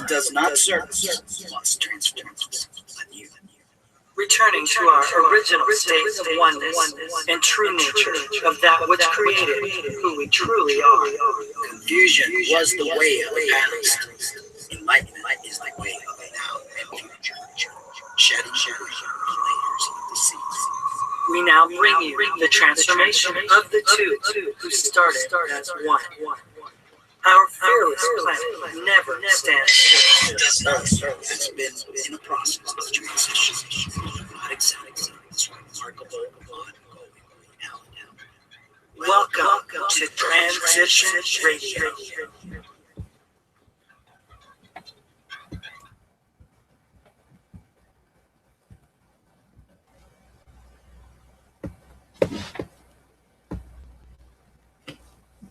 does not serve must transform anew. Returning to our original state of oneness and true nature of that which created who we truly are. Confusion was the way of the past. Enlightenment is the way of the now and future. Shedding layers of deceit. We now bring you the transformation of the two who started as one. Our fearless planet never stands still. This Earth has been in a process of transition. Not exactly this remarkable ongoing reality. Welcome to Transition Radio.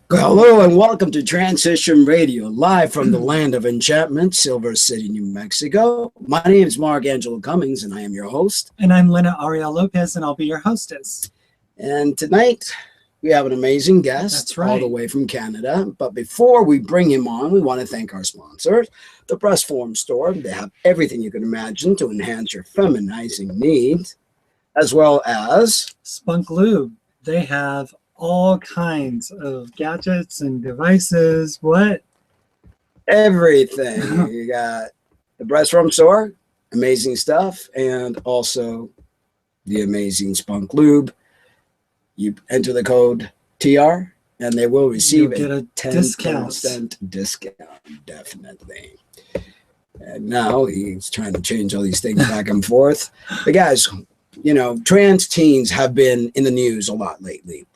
Hello and welcome to Transition Radio, live from the land of enchantment, Silver City, New Mexico. My name is Angelo Cummings and I am your host. And I'm Lynna Arielle Lopez and I'll be your hostess. And tonight we have an amazing guest. That's right. All the way from Canada. But before we bring him on, we want to thank our sponsors, the Breast Form Store. They have everything you can imagine to enhance your feminizing needs, as well as Spunk Lube. They have all kinds of gadgets and devices. What? Everything. You got the Breast Form Store, amazing stuff, and also the amazing Spunk Lube. You enter the code TR and they will receive a 10% discount, definitely. And now he's trying to change all these things back and forth. But guys, you know, trans teens have been in the news a lot lately.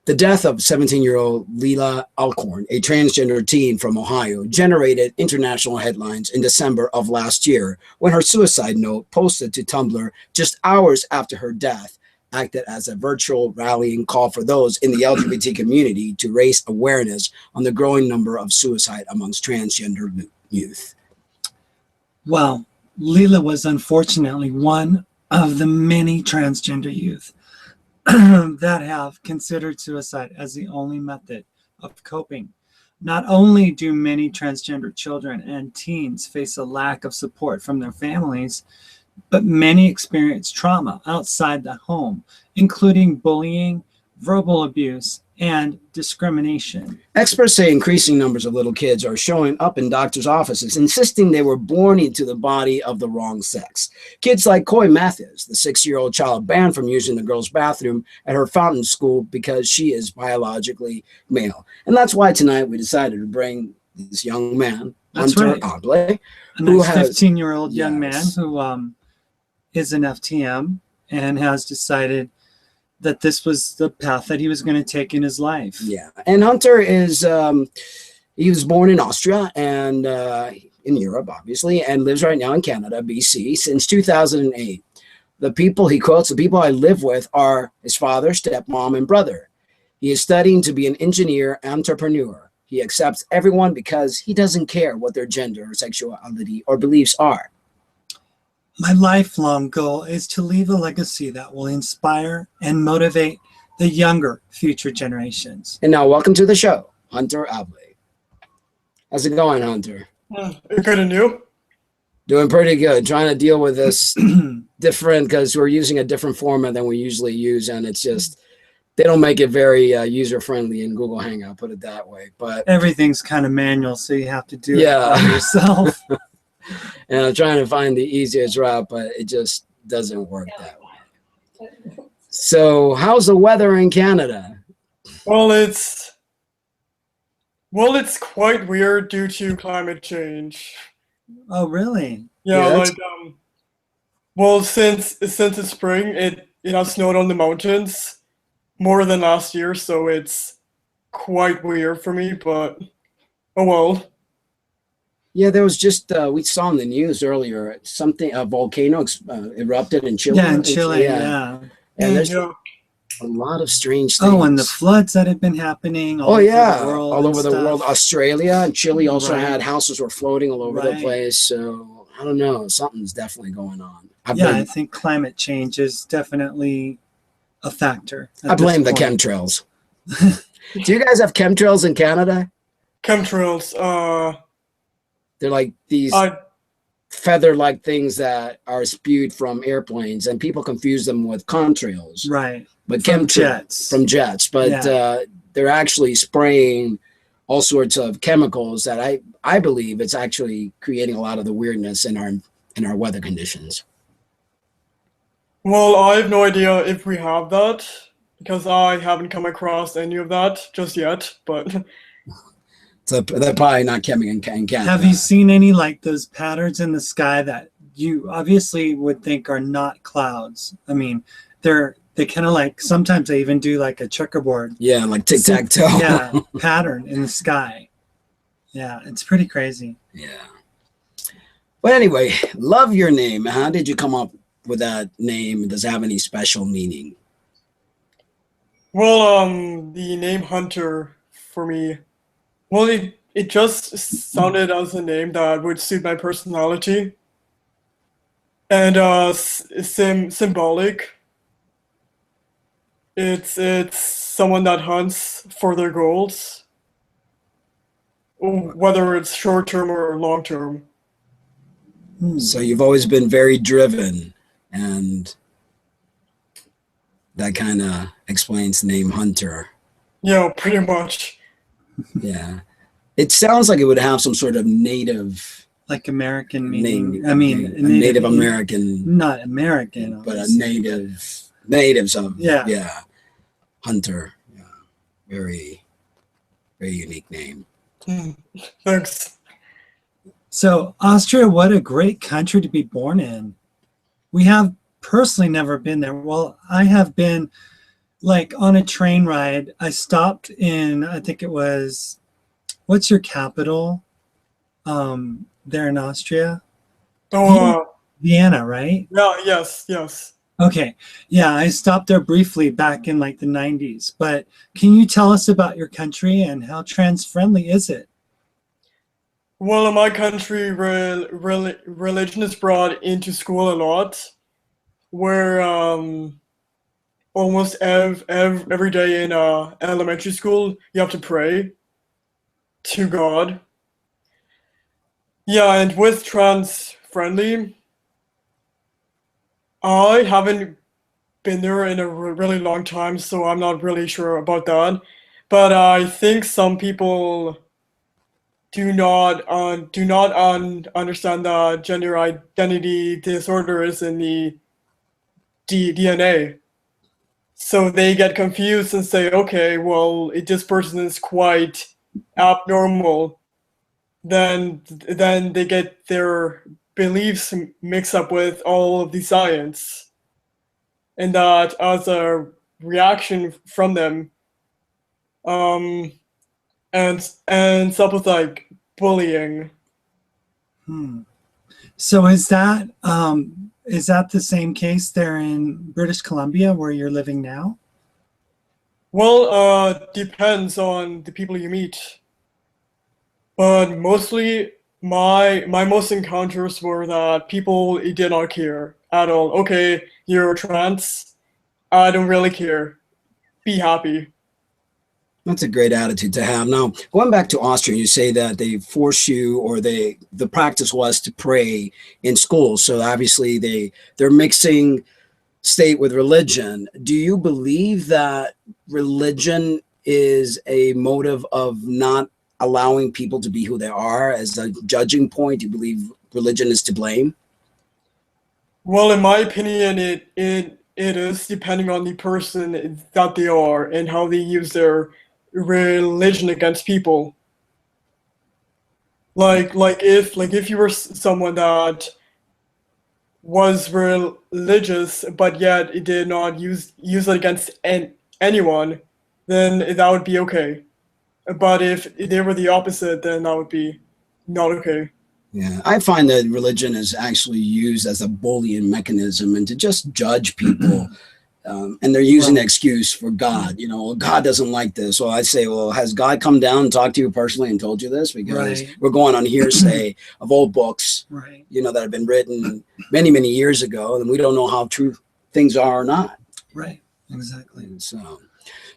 The death of 17-year-old Leelah Alcorn, a transgender teen from Ohio, generated international headlines in December of last year when her suicide note posted to Tumblr just hours after her death acted as a virtual rallying call for those in the LGBT community to raise awareness on the growing number of suicide amongst transgender youth. Well, Leelah was unfortunately one of the many transgender youth that have considered suicide as the only method of coping. Not only do many transgender children and teens face a lack of support from their families, but many experience trauma outside the home, including bullying, verbal abuse, and discrimination. Experts say increasing numbers of little kids are showing up in doctors' offices, insisting they were born into the body of the wrong sex. Kids like Coy Matthews, the 6-year-old child banned from using the girls' bathroom at her fountain school because she is biologically male. And that's why tonight we decided to bring this young man, Hunter Hable, a nice 15-year-old young man who is an FTM and has decided that this was the path that he was going to take in his life. Yeah, and Hunter is, he was born in Austria and in Europe, obviously, and lives right now in Canada, BC, since 2008. The people, he quotes, the people I live with are his father, stepmom, and brother. He is studying to be an engineer entrepreneur. He accepts everyone because he doesn't care what their gender or sexuality or beliefs are. My lifelong goal is to leave a legacy that will inspire and motivate the younger future generations. And now, welcome to the show, Hunter Hable. How's it going, Hunter? Good, and you? Doing pretty good. Trying to deal with this different, because we're using a different format than we usually use, and it's just, they don't make it very user-friendly in Google Hangout, put it that way. But everything's kind of manual, so you have to do it by yourself. And I'm trying to find the easiest route, but it just doesn't work that way. So how's the weather in Canada? Well, it's quite weird due to climate change. Oh, really? Yeah, well, since it's spring, it has snowed on the mountains more than last year, so it's quite weird for me, but oh well. Yeah, there was just, we saw in the news earlier, a volcano erupted in Chile. Yeah, in Chile, yeah. And there's a lot of strange things. Oh, and the floods that have been happening all over the world. All over the world. Australia and Chile also had houses were floating all over the place. So, I don't know, something's definitely going on. I think climate change is definitely a factor. I blame the chemtrails. Do you guys have chemtrails in Canada? Chemtrails, They're like these I feather-like things that are spewed from airplanes, and people confuse them with contrails. Right. But From chemtrails from jets, but Yeah. they're actually spraying all sorts of chemicals that I believe it's actually creating a lot of the weirdness in our weather conditions. well, I have no idea if we have that because I haven't come across any of that just yet. But So they're probably not coming in Canada. Have you seen any like those patterns in the sky that you obviously would think are not clouds? I mean, they kind of like, sometimes they even do like a checkerboard. Yeah, like tic-tac-toe. Yeah, pattern in the sky. Yeah, it's pretty crazy. Yeah. But anyway, love your name. How did you come up with that name? Does it have any special meaning? well, the name Hunter for me, well, it just sounded as a name that would suit my personality, and symbolic. It's someone that hunts for their goals, whether it's short term or long term. So you've always been very driven, and that kind of explains the name Hunter. Yeah, pretty much. Yeah. It sounds like it would have some sort of native Like American meaning. name. I mean, a Native American, not American, but a obviously. natives of Yeah. Hunter. Yeah. Very, very unique name. Thanks. So Austria, what a great country to be born in. We have personally never been there. Well, I have been like on a train ride. I stopped in, I think it was, what's your capital there in Austria? Oh, Vienna, right? yeah, yes. Okay. Yeah, I stopped there briefly back in like the 90s. But can you tell us about your country and how trans friendly is it? Well, in my country, religion is brought into school a lot, where almost every day in elementary school you have to pray to God. Yeah, and with trans friendly, I haven't been there in a really long time, so I'm not really sure about that. But I think some people do not understand that gender identity disorder is in the DNA. So they get confused and say, okay, well, if this person is quite abnormal, then they get their beliefs mixed up with all of the science, and that as a reaction from them, um, and stuff with like bullying. So is that the same case there in British Columbia where you're living now? Well, depends on the people you meet, but mostly my most encounters were that people did not care at all. Okay, you're trans. I don't really care. Be happy. That's a great attitude to have. Now, going back to Austria, you say that they force you, or the practice was to pray in school. So obviously they're mixing state with religion. Do you believe that religion is a motive of not allowing people to be who they are as a judging point? Do you believe religion is to blame? Well, in my opinion, it is depending on the person that they are and how they use their religion against people. Like if you were someone that was religious but yet it did not use it against anyone, then that would be okay. But if they were the opposite, then that would be not okay. Yeah, I find that religion is actually used as a bullying mechanism and to just judge people. And they're using the excuse for God. You know, God doesn't like this. So I say, well, has God come down and talked to you personally and told you this? Because we're going on hearsay of old books, you know, that have been written many, many years ago, and we don't know how true things are or not. Right, exactly. And so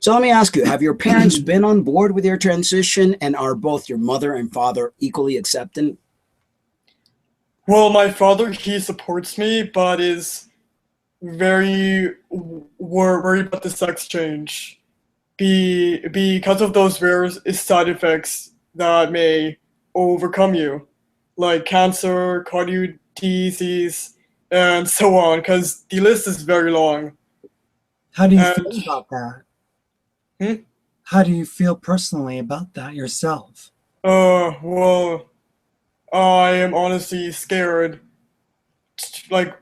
let me ask you, have your parents been on board with your transition, and are both your mother and father equally accepting? Well, my father, he supports me, but is very worried about the sex change. Because of those rare side effects that may overcome you, like cancer, cardio disease, and so on, because the list is very long. How do you And, feel about that? hmm? How do you feel personally about that yourself? Well, I am honestly scared, like,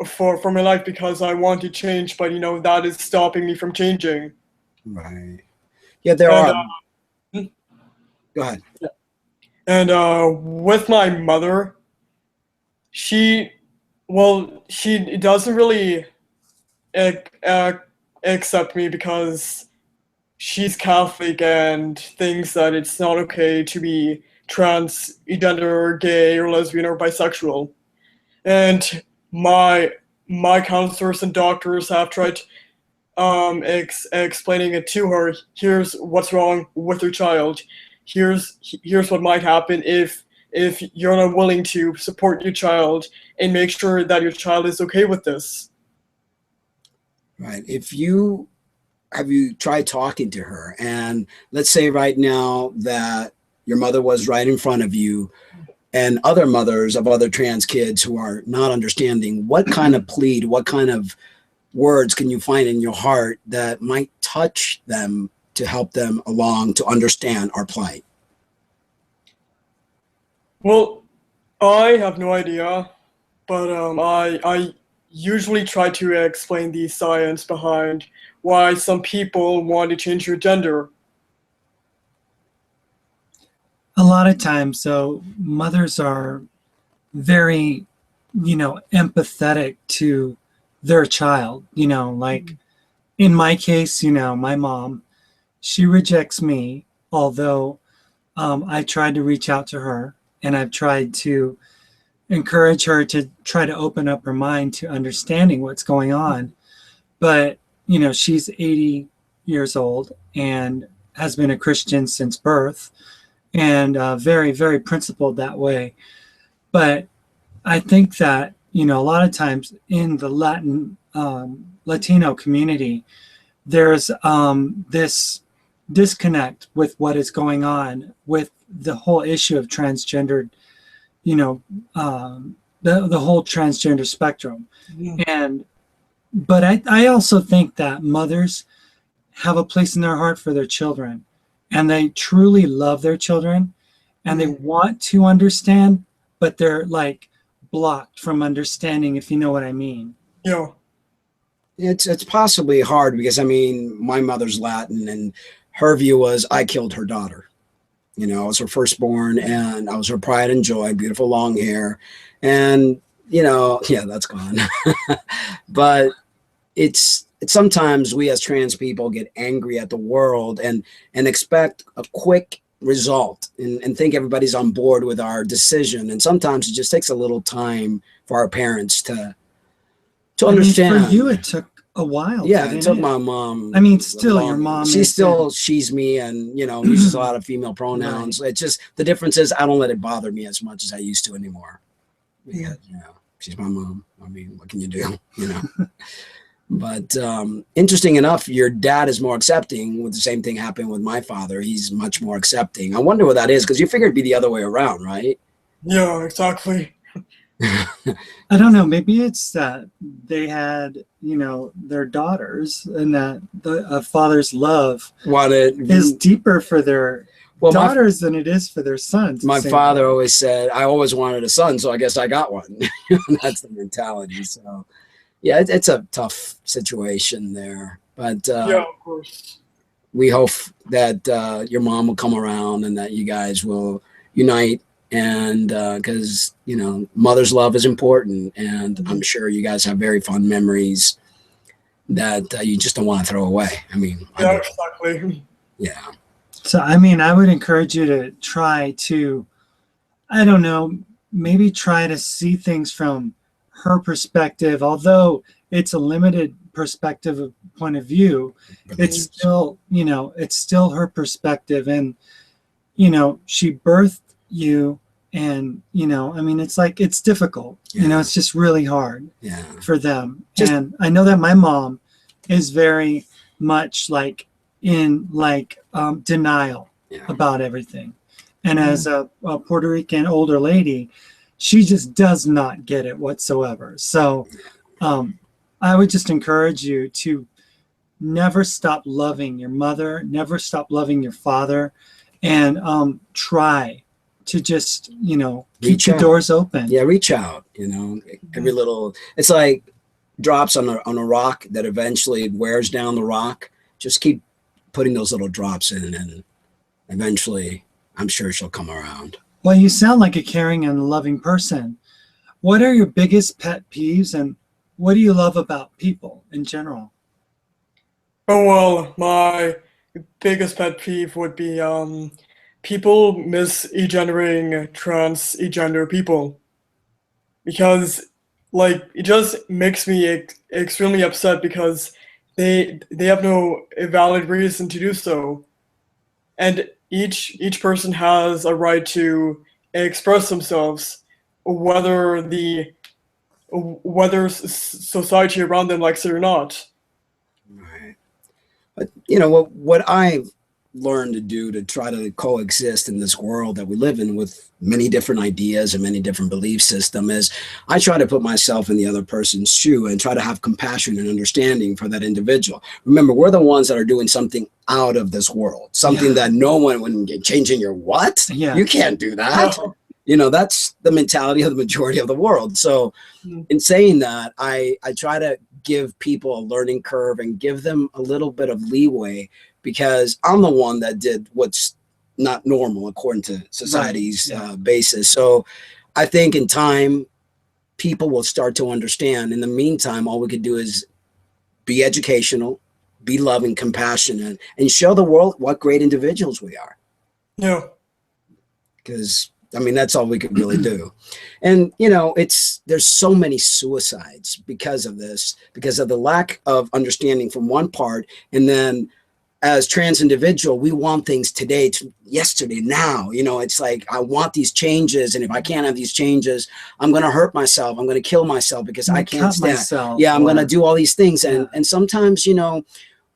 for my life because I want to change, but that is stopping me from changing. Right. Yeah, there And are. Go ahead. and with my mother, she she doesn't really ac- ac- accept me because she's Catholic and thinks that it's not okay to be transgender, gay, or lesbian, or bisexual. And my counselors and doctors have tried explaining it to her. Here's what's wrong with your child. Here's what might happen if you're not willing to support your child and make sure that your child is okay with this. Right. Have you tried talking to her? And let's say right now that your mother was right in front of you and other mothers of other trans kids who are not understanding, what kind of plead, what kind of words can you find in your heart that might touch them to help them along to understand our plight? Well, I have no idea, but I usually try to explain the science behind why some people want to change your gender. A lot of times, so mothers are very, empathetic to their child. Like in my case, my mom, she rejects me, although I tried to reach out to her and I've tried to encourage her to try to open up her mind to understanding what's going on. But, she's 80 years old and has been a Christian since birth and very, very principled that way. But I think that, a lot of times in the Latino community, there's this disconnect with what is going on with the whole issue of transgendered, the whole transgender spectrum. And but I also think that mothers have a place in their heart for their children, and they truly love their children, and they want to understand, but they're like blocked from understanding, if you know what I mean. Yeah. It's possibly hard because I mean my mother's Latin and her view was I killed her daughter. I was her firstborn and I was her pride and joy, beautiful long hair. And, yeah, that's gone. But it's sometimes we as trans people get angry at the world and expect a quick result and think everybody's on board with our decision. And sometimes it just takes a little time for our parents to understand. For you, it took a while. Yeah, it took my mom. I mean, still your mom. She's me and, uses a lot of female pronouns. Right. It's just the difference is I don't let it bother me as much as I used to anymore. Yeah, she's my mom. I mean, what can you do? But interesting enough, your dad is more accepting. With the same thing happened with my father. He's much more accepting. I wonder what that is because you figured it'd be the other way around, right? Yeah, exactly. I don't know. Maybe it's that they had, their daughters, and that a father's love is deeper for their daughters than it is for their sons. My father always said, I always wanted a son, so I guess I got one. That's the mentality. So, yeah, it's a tough situation there. But yeah, of course. We hope that your mom will come around and that you guys will unite. And because, mother's love is important. And I'm sure you guys have very fond memories that you just don't want to throw away. I mean, yeah, exactly. Yeah. So, I mean, I would encourage you to try to, I don't know, maybe try to see things from her perspective, although it's a limited perspective point of view. It's still, it's still her perspective. And, she birthed you And, you know, I mean, it's like, it's difficult, you know, it's just really hard for them. And I know that my mom is very much like in like denial about everything. And as a Puerto Rican older lady, she just does not get it whatsoever. So I would just encourage you to never stop loving your mother, never stop loving your father, and try to just, you know, keep the doors open. Yeah, reach out, you know, every little, it's like drops on a rock that eventually wears down the rock. Just keep putting those little drops in, and eventually I'm sure she'll come around. Well, you sound like a caring and loving person. What are your biggest pet peeves, and what do you love about people in general? Oh, well, my biggest pet peeve would be people misgendering transgender people, because like it just makes me extremely upset because they have no valid reason to do so, and each person has a right to express themselves, whether society around them likes it or not. Right. But you know what I've learned to do to try to coexist in this world that we live in with many different ideas and many different belief systems is I try to put myself in the other person's shoe and try to have compassion and understanding for that individual. Remember, we're the ones that are doing something out of this world, something that no one would get changing your what? You can't do that. You know, that's the mentality of the majority of the world. So in saying that, I try to give people a learning curve and give them a little bit of leeway, because I'm the one that did what's not normal according to society's basis. So I think in time, people will start to understand. In the meantime, all we could do is be educational, be loving, compassionate, and show the world what great individuals we are. Yeah. Because I mean, that's all we could really do. And, you know, there's so many suicides because of this, because of the lack of understanding from one part. And then as trans individual, we want things today, yesterday, now. You know, it's like, I want these changes. And if I can't have these changes, I'm going to hurt myself. I'm going to kill myself because I can't stand. I'm going to do all these things. And sometimes, you know,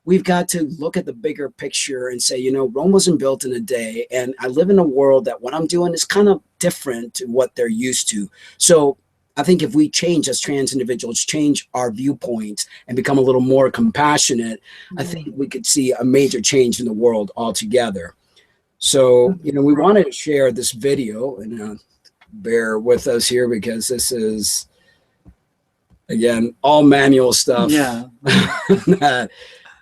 we've got to look at the bigger picture and say, you know, Rome wasn't built in a day. And I live in a world that what I'm doing is kind of different to what they're used to. So I think if we change as trans individuals, change our viewpoints and become a little more compassionate, I think we could see a major change in the world altogether. So, you know, we wanted to share this video, and bear with us here because this is, again, all manual stuff. That,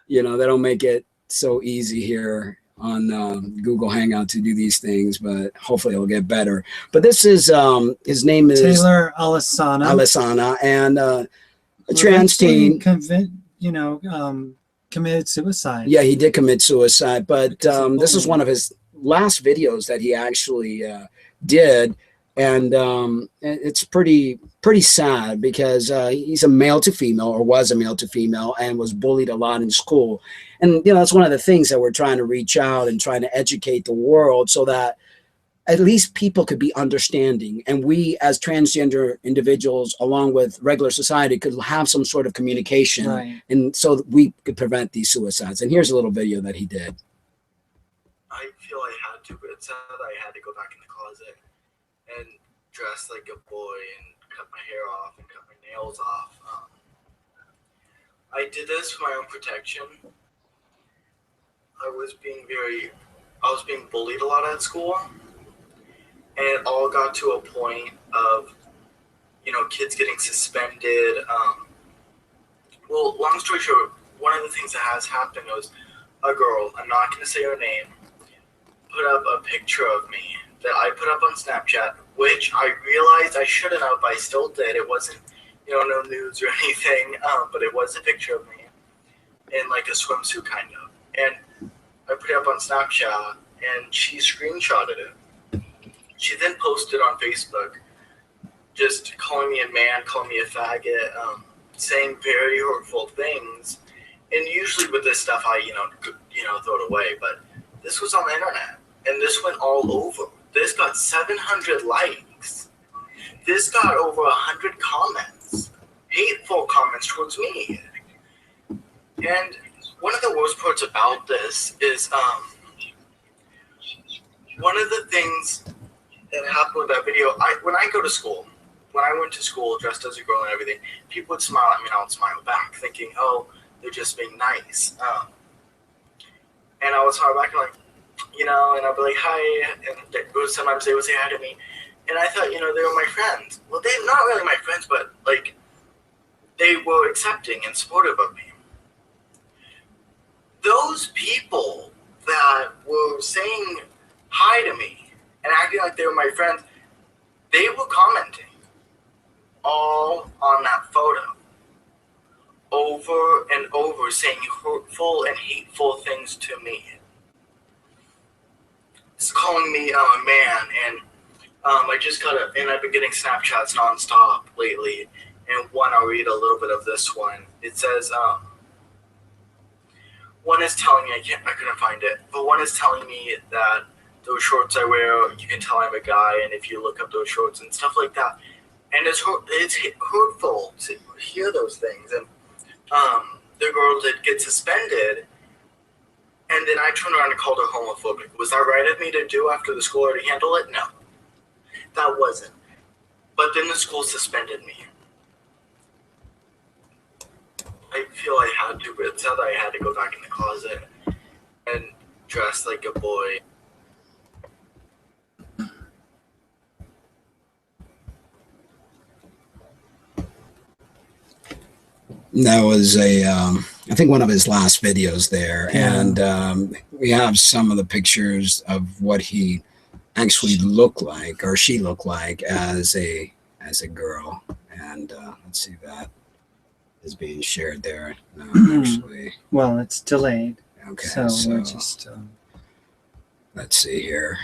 you know, they don't make it so easy here on Google Hangout to do these things, but hopefully it'll get better. But this is, his name is Taylor Alisana, and a trans teen. Committed suicide. Yeah, he did commit suicide, but this is one of his last videos that he actually did. And it's pretty sad because he's a male to female, or was a male to female, and was bullied a lot in school. And, you know, that's one of the things that we're trying to reach out and trying to educate the world so that at least people could be understanding. And we as transgender individuals, along with regular society, could have some sort of communication. Right. And so that we could prevent these suicides. And here's a little video that he did. I feel I had to, but it said I had to go back in the closet and dress like a boy and cut my hair off and cut my nails off. I did this for my own protection. I was being bullied a lot at school, and it all got to a point of, you know, kids getting suspended. Well, long story short, one of the things that has happened was a girl, I'm not going to say her name, put up a picture of me that I put up on Snapchat, which I realized I shouldn't have, but I still did. It wasn't, you know, no nudes or anything, but it was a picture of me in like a swimsuit kind of. And I put it up on Snapchat, and she screenshotted it. She then posted on Facebook, just calling me a man, calling me a faggot, saying very hurtful things. And usually with this stuff, I, you know, throw it away. But this was on the internet, and this went all over This got 700 likes. This got over 100 comments. Hateful comments towards me. And one of the worst parts about this is one of the things that happened with that video, when I go to school, when I went to school dressed as a girl and everything, people would smile at me and I would smile back, thinking, oh, they're just being nice. And I would smile back and and I'd be like, hi, and sometimes they would say hi to me. And I thought, they were my friends. Well, they're not really my friends, but, they were accepting and supportive of me. Those people that were saying hi to me and acting like they were my friends, they were commenting all on that photo over and over, saying hurtful and hateful things to me. It's calling me a man, and I've been getting Snapchats nonstop lately, and I'll read a little bit of this one. It says, one is telling me, I couldn't find it, but one is telling me that those shorts I wear, you can tell I'm a guy, and if you look up those shorts and stuff like that, and it's hurtful to hear those things. And the girl did get suspended, and then I turned around and called her homophobic. Was that right of me to do after the school already handled it? No, that wasn't. But then the school suspended me. I feel I had to, but it said I had to go back in the closet and dress like a boy. That was I think one of his last videos there. Yeah. And we have some of the pictures of what he actually looked like, or she looked like, as a girl. And let's see, that is being shared there. No, actually. Well, it's delayed. Okay, so we're just. Let's see here.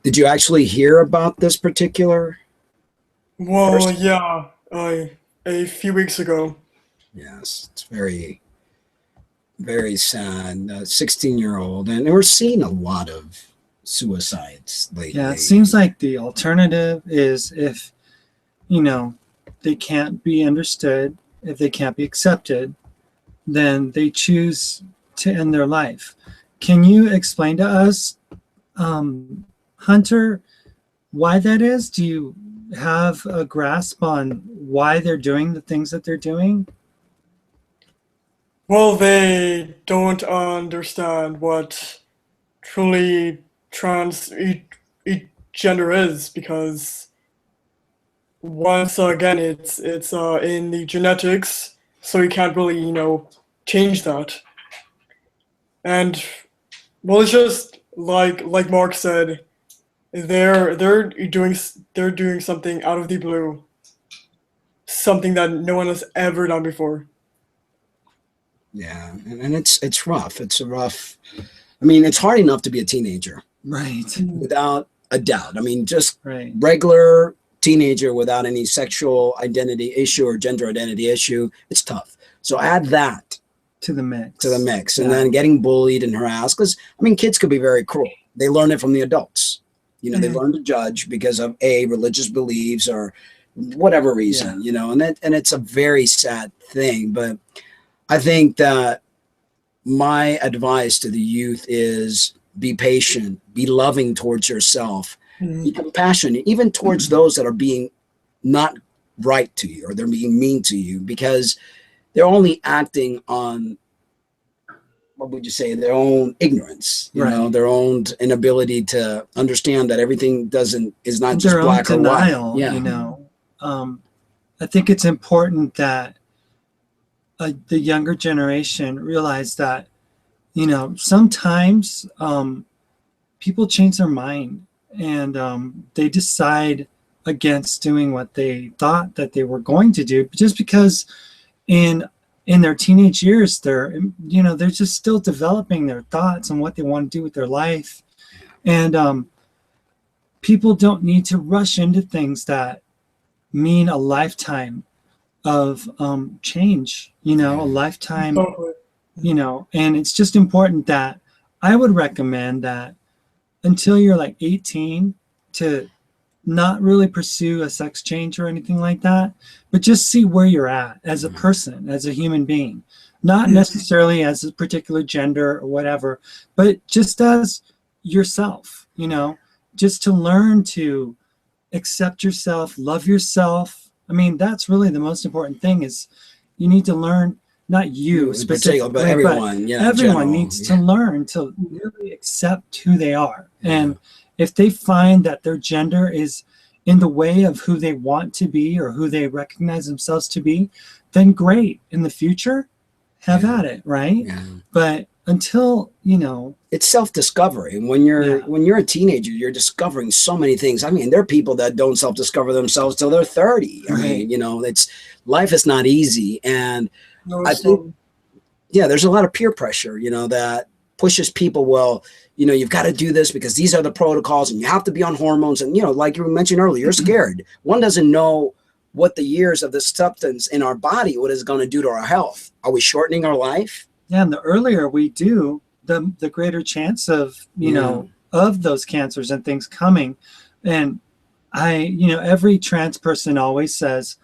Did you actually hear about this particular? Well, person? Yeah, a few weeks ago. Yes, it's very, very sad. 16-year-old, and we're seeing a lot of suicides lately. Yeah, it seems like the alternative is if, they can't be understood, if they can't be accepted, then they choose to end their life. Can you explain to us, Hunter, why that is? Do you have a grasp on why they're doing the things that they're doing? Well, they don't understand what truly gender is, because once again it's in the genetics, so you can't really change that. And well, it's just like Mark said, they're doing something out of the blue, something that no one has ever done before. Yeah, and it's rough. It's a rough. I mean, it's hard enough to be a teenager, right? Without a doubt. I mean, just right. Regular teenager without any sexual identity issue or gender identity issue. It's tough. So add that to the mix, and then getting bullied and harassed. Because I mean, kids could be very cruel. They learn it from the adults. They learn to judge because of religious beliefs or whatever reason. And it's a very sad thing. But I think that my advice to the youth is be patient, be loving towards yourself, be compassionate, even towards those that are being not right to you or they're being mean to you, because they're only acting on, what would you say, their own ignorance, their own inability to understand that everything is not just black or white. Yeah. I think it's important that the younger generation realize that, sometimes people change their mind and they decide against doing what they thought that they were going to do, just because in their teenage years, they're just still developing their thoughts on what they want to do with their life. And people don't need to rush into things that mean a lifetime of change, a lifetime, and it's just important that I would recommend that until you're like 18 to not really pursue a sex change or anything like that, but just see where you're at as a person, as a human being, not necessarily as a particular gender or whatever, but just as yourself, you know, just to learn to accept yourself, love yourself. I mean, that's really the most important thing, is you need to learn, not you in specifically, particular, but everyone, yeah, everyone general, needs to learn to really accept who they are. And if they find that their gender is in the way of who they want to be or who they recognize themselves to be, then great. In the future, have at it, right? But until, you know, it's self-discovery. And when you're a teenager, you're discovering so many things. I mean, there are people that don't self-discover themselves till they're 30. I mean, you know, life is not easy. And I think, there's a lot of peer pressure, you know, that pushes people, well, you know, you've got to do this because these are the protocols and you have to be on hormones. And, you know, like you mentioned earlier, you're scared. One doesn't know what the years of this substance in our body, what it's going to do to our health. Are we shortening our life? Yeah, and the earlier we do, the greater chance of, you know, of those cancers and things coming. And you know, every trans person always says,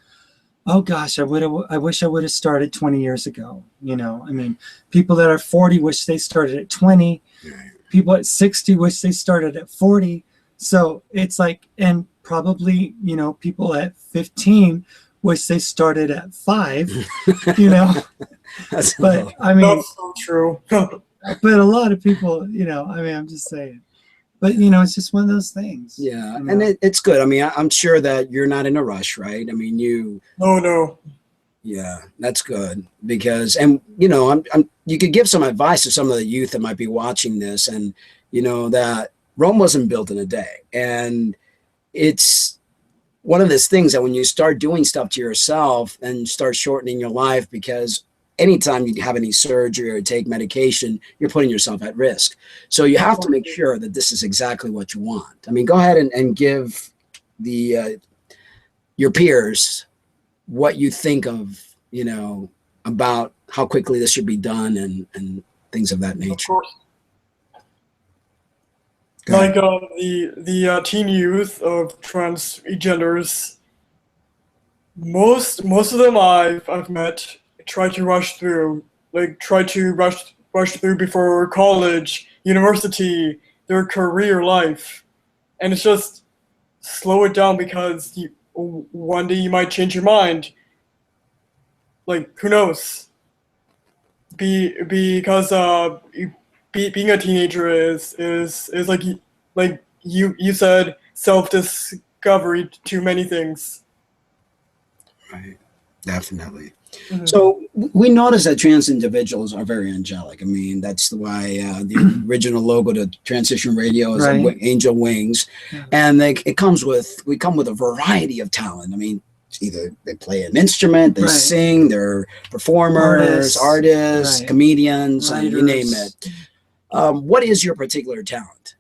oh gosh, I wish I would have started 20 years ago. You know, I mean, people that are 40 wish they started at 20. People at 60 wish they started at 40. So it's like, and probably, you know, people at 15 wish they started at 5, you know. But I mean, that's so true. But a lot of people, you know, I mean, I'm just saying. But, you know, it's just one of those things. Yeah, you know? and it's good. I mean, I'm sure that you're not in a rush, right? I mean, No. Yeah, that's good because, and you know, you could give some advice to some of the youth that might be watching this, and you know that Rome wasn't built in a day, and it's one of those things that when you start doing stuff to yourself and start shortening your life, because anytime you have any surgery or take medication, you're putting yourself at risk. So you have to make sure that this is exactly what you want. I mean, go ahead and give your peers what you think of, you know, about how quickly this should be done and things of that nature. Of course. Like the teen youth of transgenders, most of them I've met try to rush through before college, university, their career life, and it's just slow it down because one day you might change your mind. Like, who knows? Because being a teenager is like you said, self-discovery to many things. Right, definitely. Mm-hmm. So we notice that trans individuals are very angelic. I mean, that's why the original logo to Transition Radio is angel wings, and we come with a variety of talent. I mean, either they play an instrument, they sing, they're performers, artists, comedians, and you name it. What is your particular talent?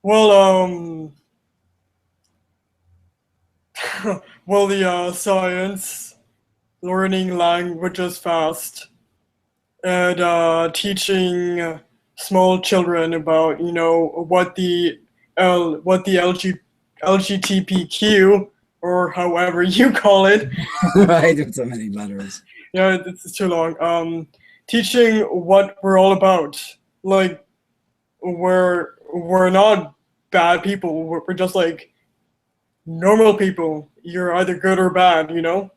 Well, the science, learning languages fast, and teaching small children about, you know, what the LGBTQ, or however you call it. Right, there's so many letters. Yeah, it's too long. Teaching what we're all about. Like, we're not bad people. We're just like normal people. You're either good or bad, you know.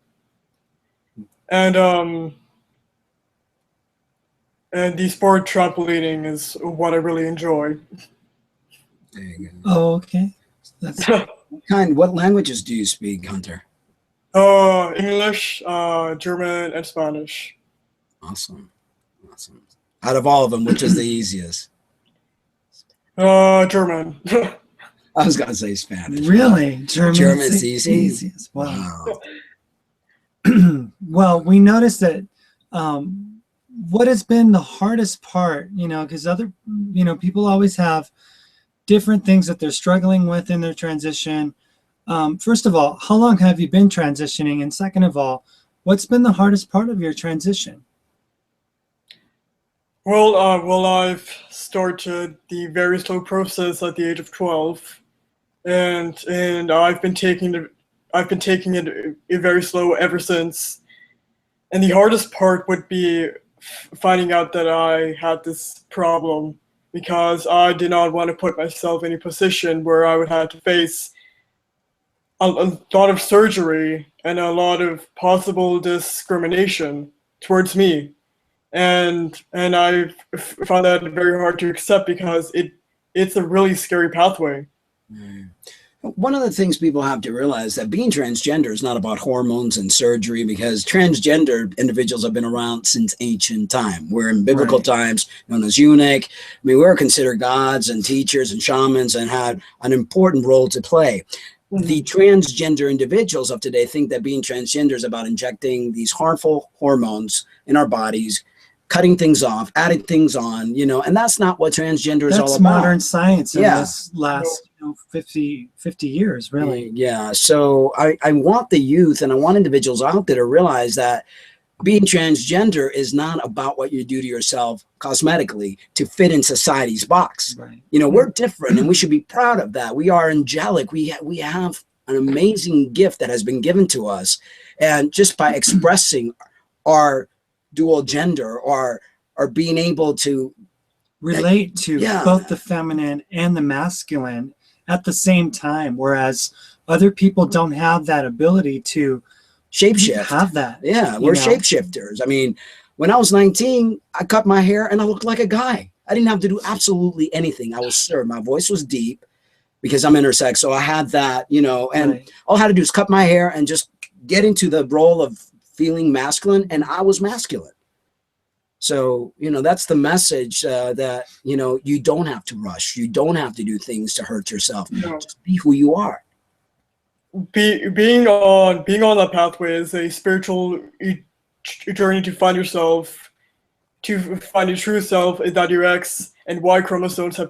And the sport trampolining is what I really enjoy. There you go. Oh, okay. That's What languages do you speak, Hunter? English, German, and Spanish. Awesome. Out of all of them, which is the easiest? German. I was gonna say Spanish. Really? German's the easiest. Wow. Well, we noticed that what has been the hardest part, you know, because people always have different things that they're struggling with in their transition. First of all, how long have you been transitioning? And second of all, what's been the hardest part of your transition? Well, I've started the very slow process at the age of 12, and I've been taking it very slow ever since. And the hardest part would be finding out that I had this problem because I did not want to put myself in a position where I would have to face a lot of surgery and a lot of possible discrimination towards me. And I found that very hard to accept because it's a really scary pathway. Mm. One of the things people have to realize that being transgender is not about hormones and surgery, because transgender individuals have been around since ancient time. We're in biblical Right. times, known as eunuch. I mean, we're considered gods and teachers and shamans and had an important role to play. The transgender individuals of today think that being transgender is about injecting these harmful hormones in our bodies, cutting things off, adding things on, and that's not what transgender is all That's about. modern science in Yeah. this last 50 years, really. Yeah. So I want the youth and I want individuals out there to realize that being transgender is not about what you do to yourself cosmetically to fit in society's box. Right. We're different and we should be proud of that. We are angelic. We have an amazing gift that has been given to us. And just by expressing our dual gender or being able to Relate to Yeah. both the feminine and the masculine at the same time, whereas other people don't have that ability to shapeshift. have that. Yeah, you we're know? shapeshifters. I mean, when I was 19, I cut my hair and I looked like a guy. I didn't have to do absolutely anything. I was served. My voice was deep because I'm intersex. So I had that, and Right. all I had to do is cut my hair and just get into the role of feeling masculine, and I was masculine. So, that's the message that, you don't have to rush. You don't have to do things to hurt yourself. No. Just be who you are. Being on that pathway is a spiritual journey to find yourself, to find your true self, is that your X and Y chromosomes have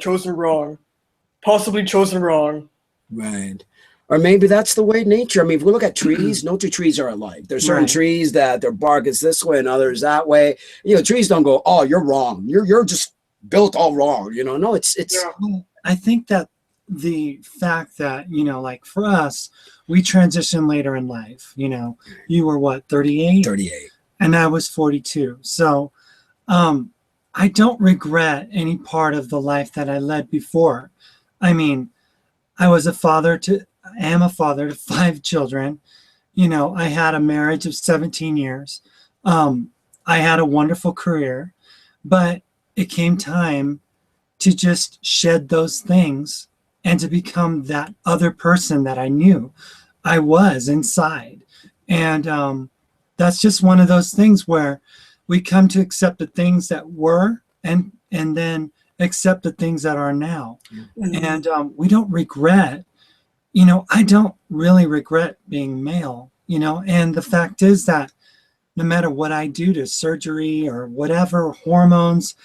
possibly chosen wrong. Right. Or maybe that's the way nature. I mean, if we look at trees, no two trees are alike. There's certain Right. trees that their bark is this way and others that way. Trees don't go, oh, you're wrong. You're just built all wrong. No, it's Yeah. Well, I think that the fact that, like for us, we transitioned later in life. You were what, 38? 38. And I was 42. So I don't regret any part of the life that I led before. I mean, I am a father to 5 children. I had a marriage of 17 years. I had a wonderful career, but it came time to just shed those things and to become that other person that I knew I was inside. And that's just one of those things where we come to accept the things that were and then accept the things that are now. And we don't regret, I don't really regret being male, and the fact is that no matter what I do to surgery or whatever, hormones,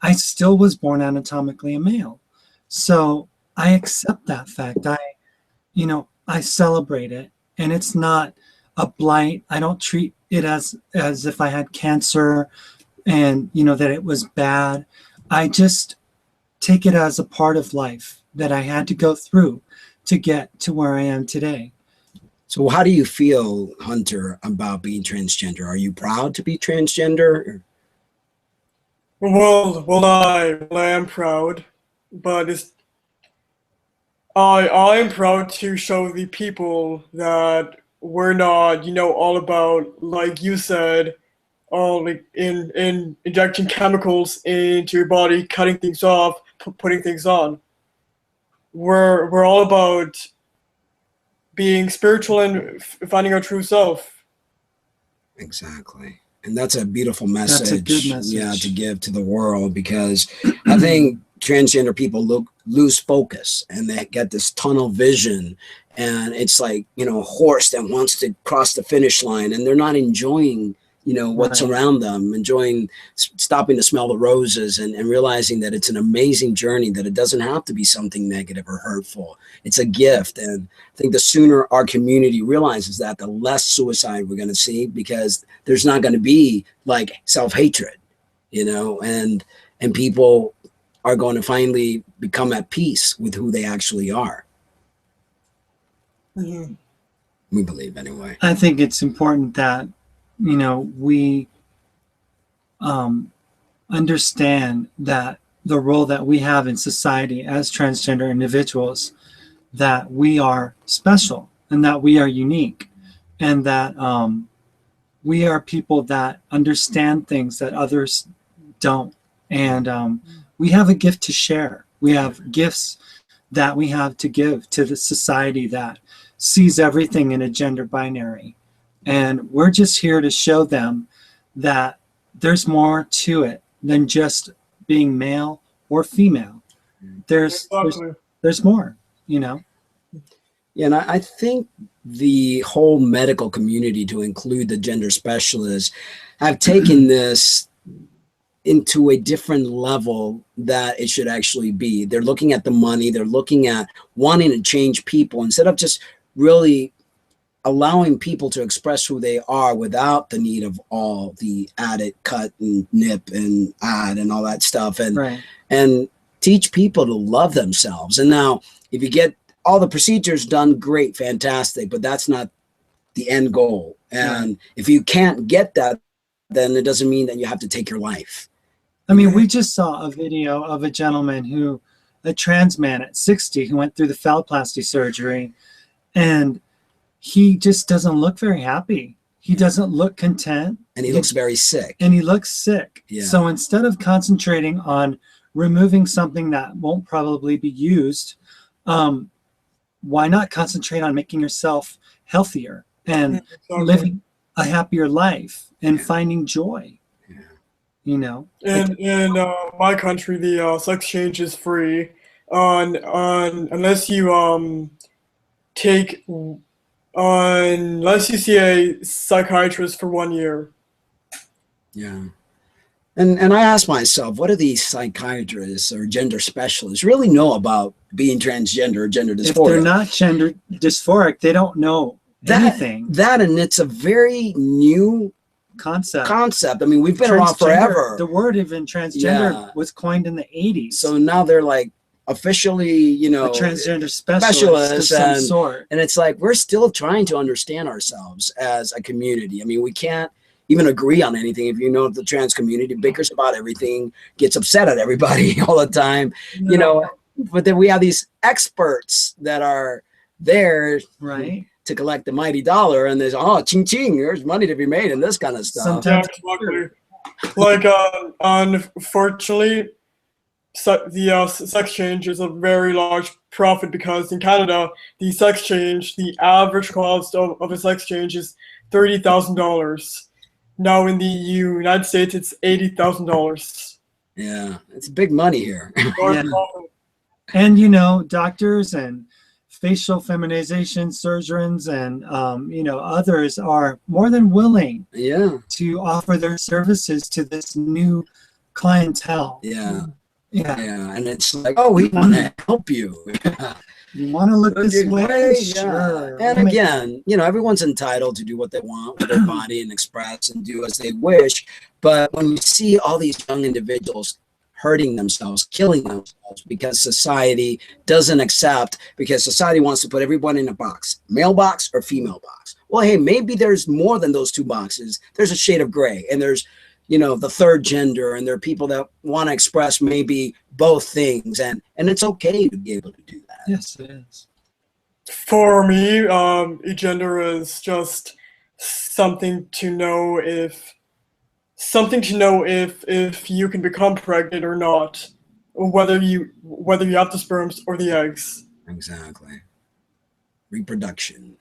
I still was born anatomically a male. So I accept that fact. I celebrate it, and it's not a blight. I don't treat it as if I had cancer and, that it was bad. I just take it as a part of life that I had to go through to get to where I am today. So how do you feel, Hunter, about being transgender? Are you proud to be transgender? Well, I am proud, but I'm proud to show the people that we're not, all about, like you said, all like in injecting chemicals into your body, cutting things off, putting things on. We're all about being spiritual and finding our true self. Exactly. And that's a beautiful message, That's a good message. Yeah, to give to the world, because I think transgender people lose focus and they get this tunnel vision, and it's like, a horse that wants to cross the finish line and they're not enjoying, what's Right. around them, enjoying stopping to smell the roses and realizing that it's an amazing journey, that it doesn't have to be something negative or hurtful. It's a gift. And I think the sooner our community realizes that, the less suicide we're going to see, because there's not going to be like self-hatred. and people are going to finally become at peace with who they actually are. Mm-hmm. We believe anyway. I think it's important that, we understand that the role that we have in society as transgender individuals, that we are special and that we are unique, and that we are people that understand things that others don't. And we have a gift to share. We have gifts that we have to give to the society that sees everything in a gender binary. And we're just here to show them that there's more to it than just being male or female. There's more, Yeah, and I think the whole medical community, to include the gender specialists, have taken this into a different level that it should actually be. They're looking at the money. They're looking at wanting to change people instead of just really allowing people to express who they are without the need of all the added cut and nip and add and all that stuff, and teach people to love themselves. And now, if you get all the procedures done, great, fantastic, but that's not the end goal. And if you can't get that, then it doesn't mean that you have to take your life. I mean, we just saw a video of a gentleman a trans man at 60 who went through the phalloplasty surgery, and he just doesn't look very happy. He doesn't look content. And he looks very sick. And he looks sick. Yeah. So instead of concentrating on removing something that won't probably be used, why not concentrate on making yourself healthier and living a happier life and finding joy? In my country, the sex change is free unless you unless you see a psychiatrist for 1 year. Yeah. And I ask myself, what do these psychiatrists or gender specialists really know about being transgender or gender dysphoria? If they're not gender dysphoric, they don't know anything. And it's a very new concept. I mean, we've been around forever. The word even transgender was coined in the 80s. So now they're like officially, a transgender specialist of some sort. And it's like, we're still trying to understand ourselves as a community. I mean, we can't even agree on anything. If the trans community bickers about everything, gets upset at everybody all the time, but then we have these experts that are there to collect the mighty dollar, and there's ching ching, there's money to be made and this kind of stuff. Sometimes like unfortunately, the sex change is a very large profit, because in Canada, the average cost of a sex change is $30,000. Now in the United States, it's $80,000. Yeah, it's big money here. And doctors and facial feminization surgeons and others are more than willing to offer their services to this new clientele. And it's like, we want to help you. You want to look this way? Sure. And again, everyone's entitled to do what they want with their body and express and do as they wish. But when you see all these young individuals hurting themselves, killing themselves because society doesn't accept, because society wants to put everyone in a box, male box or female box. Well, hey, maybe there's more than those two boxes. There's a shade of gray, and there's the third gender, and there are people that want to express maybe both things, and it's okay to be able to do that. Yes, it is. For me, gender is just something to know if you can become pregnant or not, or whether you have the sperms or the eggs. Exactly. Reproduction.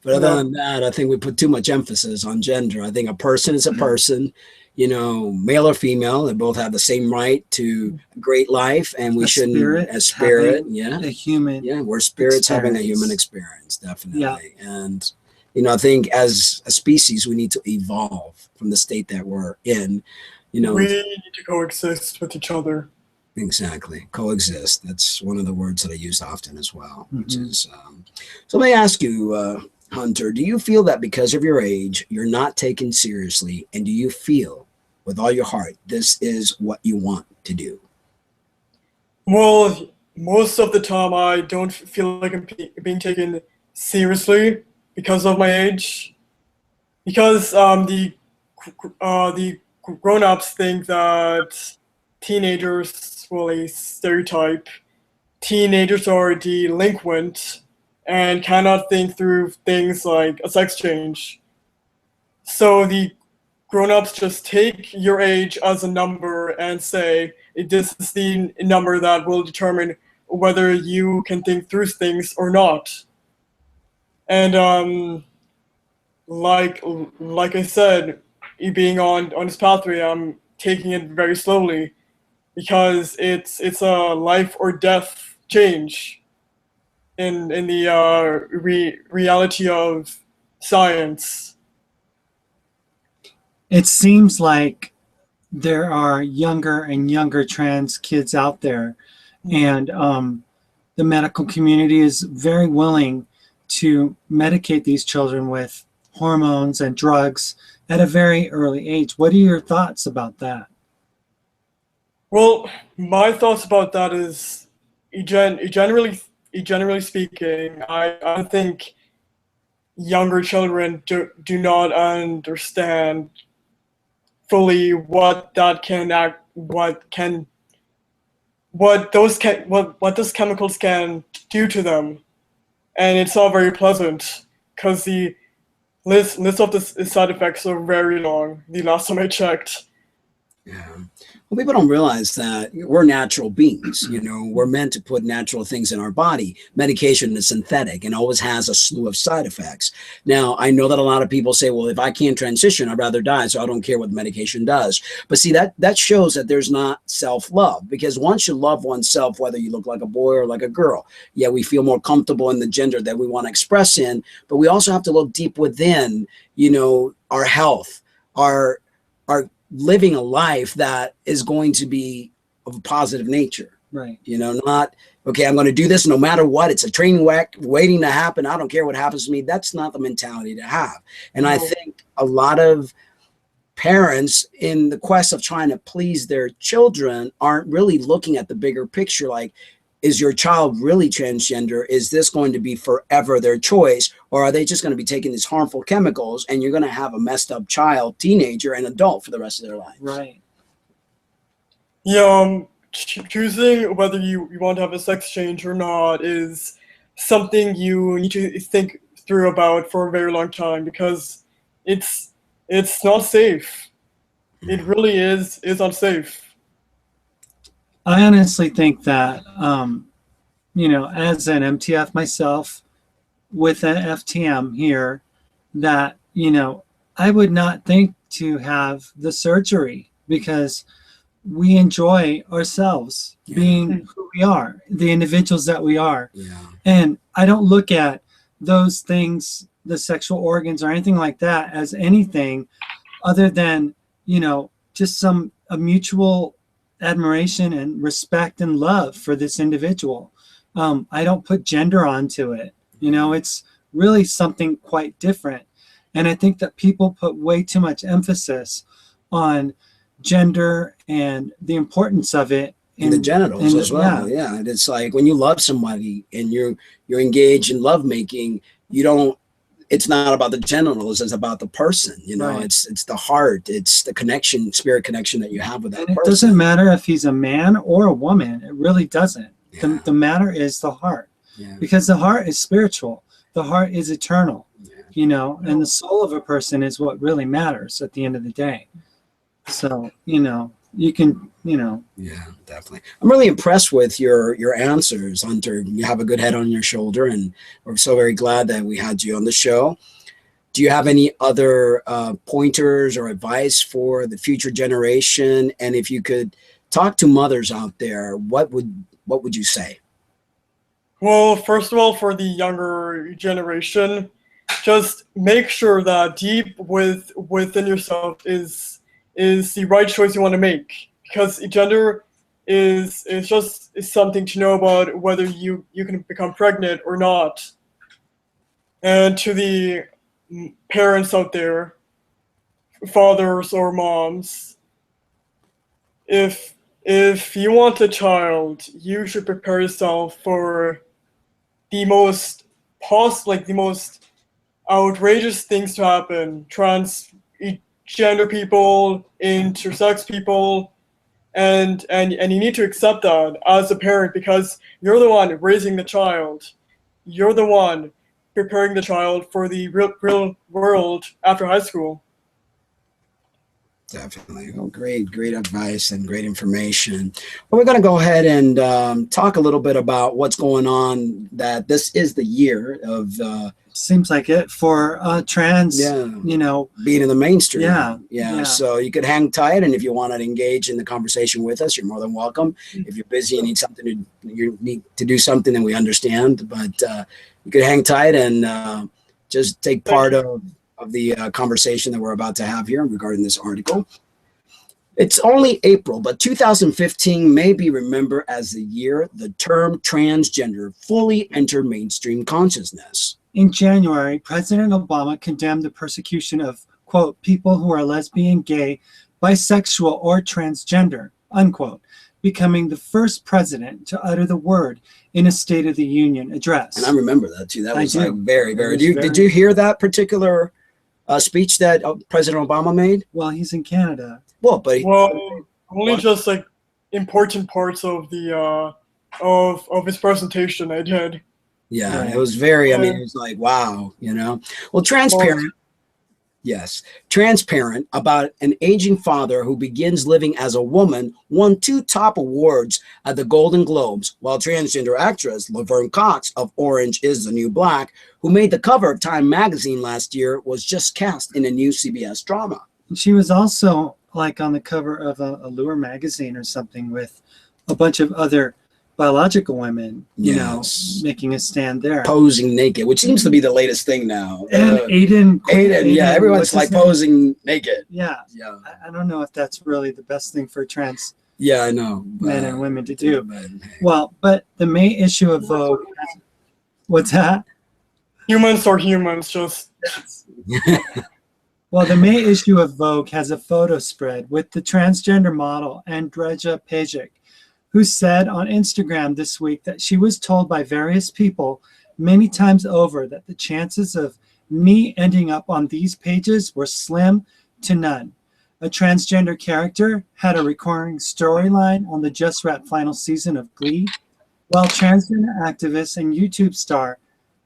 But other than that, I think we put too much emphasis on gender. I think a person is a person, male or female. They both have the same right to a great life, and we shouldn't, a spirit, a human, we're spirits having a human experience, definitely. And I think as a species, we need to evolve from the state that we're in. We need to coexist with each other. Exactly. Coexist. That's one of the words that I use often as well, which is, so let me ask you, Hunter, do you feel that because of your age, you're not taken seriously? And do you feel with all your heart, this is what you want to do? Well, most of the time I don't feel like I'm being taken seriously because of my age. Because the grown-ups think that teenagers, well, a stereotype, teenagers are delinquent and cannot think through things like a sex change. So the grown-ups just take your age as a number and say this is the number that will determine whether you can think through things or not. And like I said, being on this pathway, I'm taking it very slowly because it's a life or death change in the reality of science. It seems like there are younger and younger trans kids out there, and the medical community is very willing to medicate these children with hormones and drugs at a very early age. What are your thoughts about that? Well, my thoughts about that is, generally speaking, I think younger children do not understand fully what those chemicals can do to them, and it's not very pleasant because the list of the side effects are very long. The last time I checked. Yeah. Well, people don't realize that we're natural beings. You know, we're meant to put natural things in our body. Medication is synthetic and always has a slew of side effects. Now, I know that a lot of people say, well, if I can't transition, I'd rather die, so I don't care what the medication does. But see, that shows that there's not self-love, because once you love oneself, whether you look like a boy or like a girl, yeah, we feel more comfortable in the gender that we want to express in, but we also have to look deep within, you know, our health, our living a life that is going to be of a positive nature. Right. You know, not, okay, I'm going to do this no matter what. It's a train wreck waiting to happen. I don't care what happens to me. That's not the mentality to have. And I think a lot of parents, in the quest of trying to please their children, aren't really looking at the bigger picture. Like, is your child really transgender? Is this going to be forever their choice? Or are they just going to be taking these harmful chemicals and you're going to have a messed up child, teenager, and adult for the rest of their life? Right. Yeah, choosing whether you want to have a sex change or not is something you need to think through about for a very long time, because it's not safe. It really is unsafe. I honestly think that, you know, as an MTF myself, with an FTM here, that, you know, I would not think to have the surgery, because we enjoy ourselves being who we are, the individuals that we are. Yeah. And I don't look at those things, the sexual organs or anything like that, as anything other than, you know, just a mutual admiration and respect and love for this individual. I don't put gender onto it. You know, it's really something quite different. And I think that people put way too much emphasis on gender and the importance of it. And the genitals as well. Yeah. And it's like when you love somebody and you're engaged in lovemaking, it's not about the genitals, it's about the person. You know, Right. It's the heart, it's the connection, spirit connection that you have with that And it person. doesn't matter if he's a man or a woman. It really doesn't. Yeah. The matter is the heart, Yeah. because the heart is spiritual. The heart is eternal, Yeah. you know, and the soul of a person is what really matters at the end of the day. So, you know, you can, you know. Yeah, definitely. I'm really impressed with your answers, Hunter. You have a good head on your shoulder, and we're so very glad that we had you on the show. Do you have any other pointers or advice for the future generation? And if you could talk to mothers out there, what would you say? Well, first of all, for the younger generation, just make sure that deep within yourself is the right choice you want to make, because gender is something to know about whether you can become pregnant or not. And to the parents out there, fathers or moms, if you want a child, you should prepare yourself for the most the most outrageous things to happen. Transgender people, intersex people, and you need to accept that as a parent, because you're the one raising the child. You're the one preparing the child for the real world after high school. Definitely. Well, great advice and great information. Well, we're going to go ahead and talk a little bit about what's going on, that this is the year of seems like it for trans, being in the mainstream. Yeah. So you could hang tight, and if you want to engage in the conversation with us, you're more than welcome. If you're busy and you need to do something, then we understand. But you could hang tight and just take part of the conversation that we're about to have here regarding this article. It's only April, but 2015 may be remembered as the year the term transgender fully entered mainstream consciousness. In January, President Obama condemned the persecution of, quote, people who are lesbian, gay, bisexual, or transgender, unquote, becoming the first president to utter the word in a State of the Union address. And I remember that too. That was like very. Very. Did you hear that particular speech that President Obama made? Well, he's in Canada. Well, but only just like important parts of the of his presentation I did. Yeah, Right. it was very. I mean, it was like, wow, Well, transparent. Yes, transparent about an aging father who begins living as a woman won 2 top awards at the Golden Globes, while transgender actress Laverne Cox of Orange is the New Black, who made the cover of Time magazine last year, was just cast in a new CBS drama. She was also like on the cover of a Allure magazine or something with a bunch of other biological women, Yes. making a stand there. Posing naked, which seems to be the latest thing now. And Aiden, yeah, everyone's what's like his name? posing naked. Yeah. Yeah, I don't know if that's really the best thing for trans yeah, I know. men and women to do. But, Well, but the May issue of Vogue, what's that? Humans are humans, just Well, the May issue of Vogue has a photo spread with the transgender model Andreja Pejic, who said on Instagram this week that she was told by various people many times over that the chances of me ending up on these pages were slim to none. A transgender character had a recurring storyline on the just wrapped final season of Glee, while transgender activist and YouTube star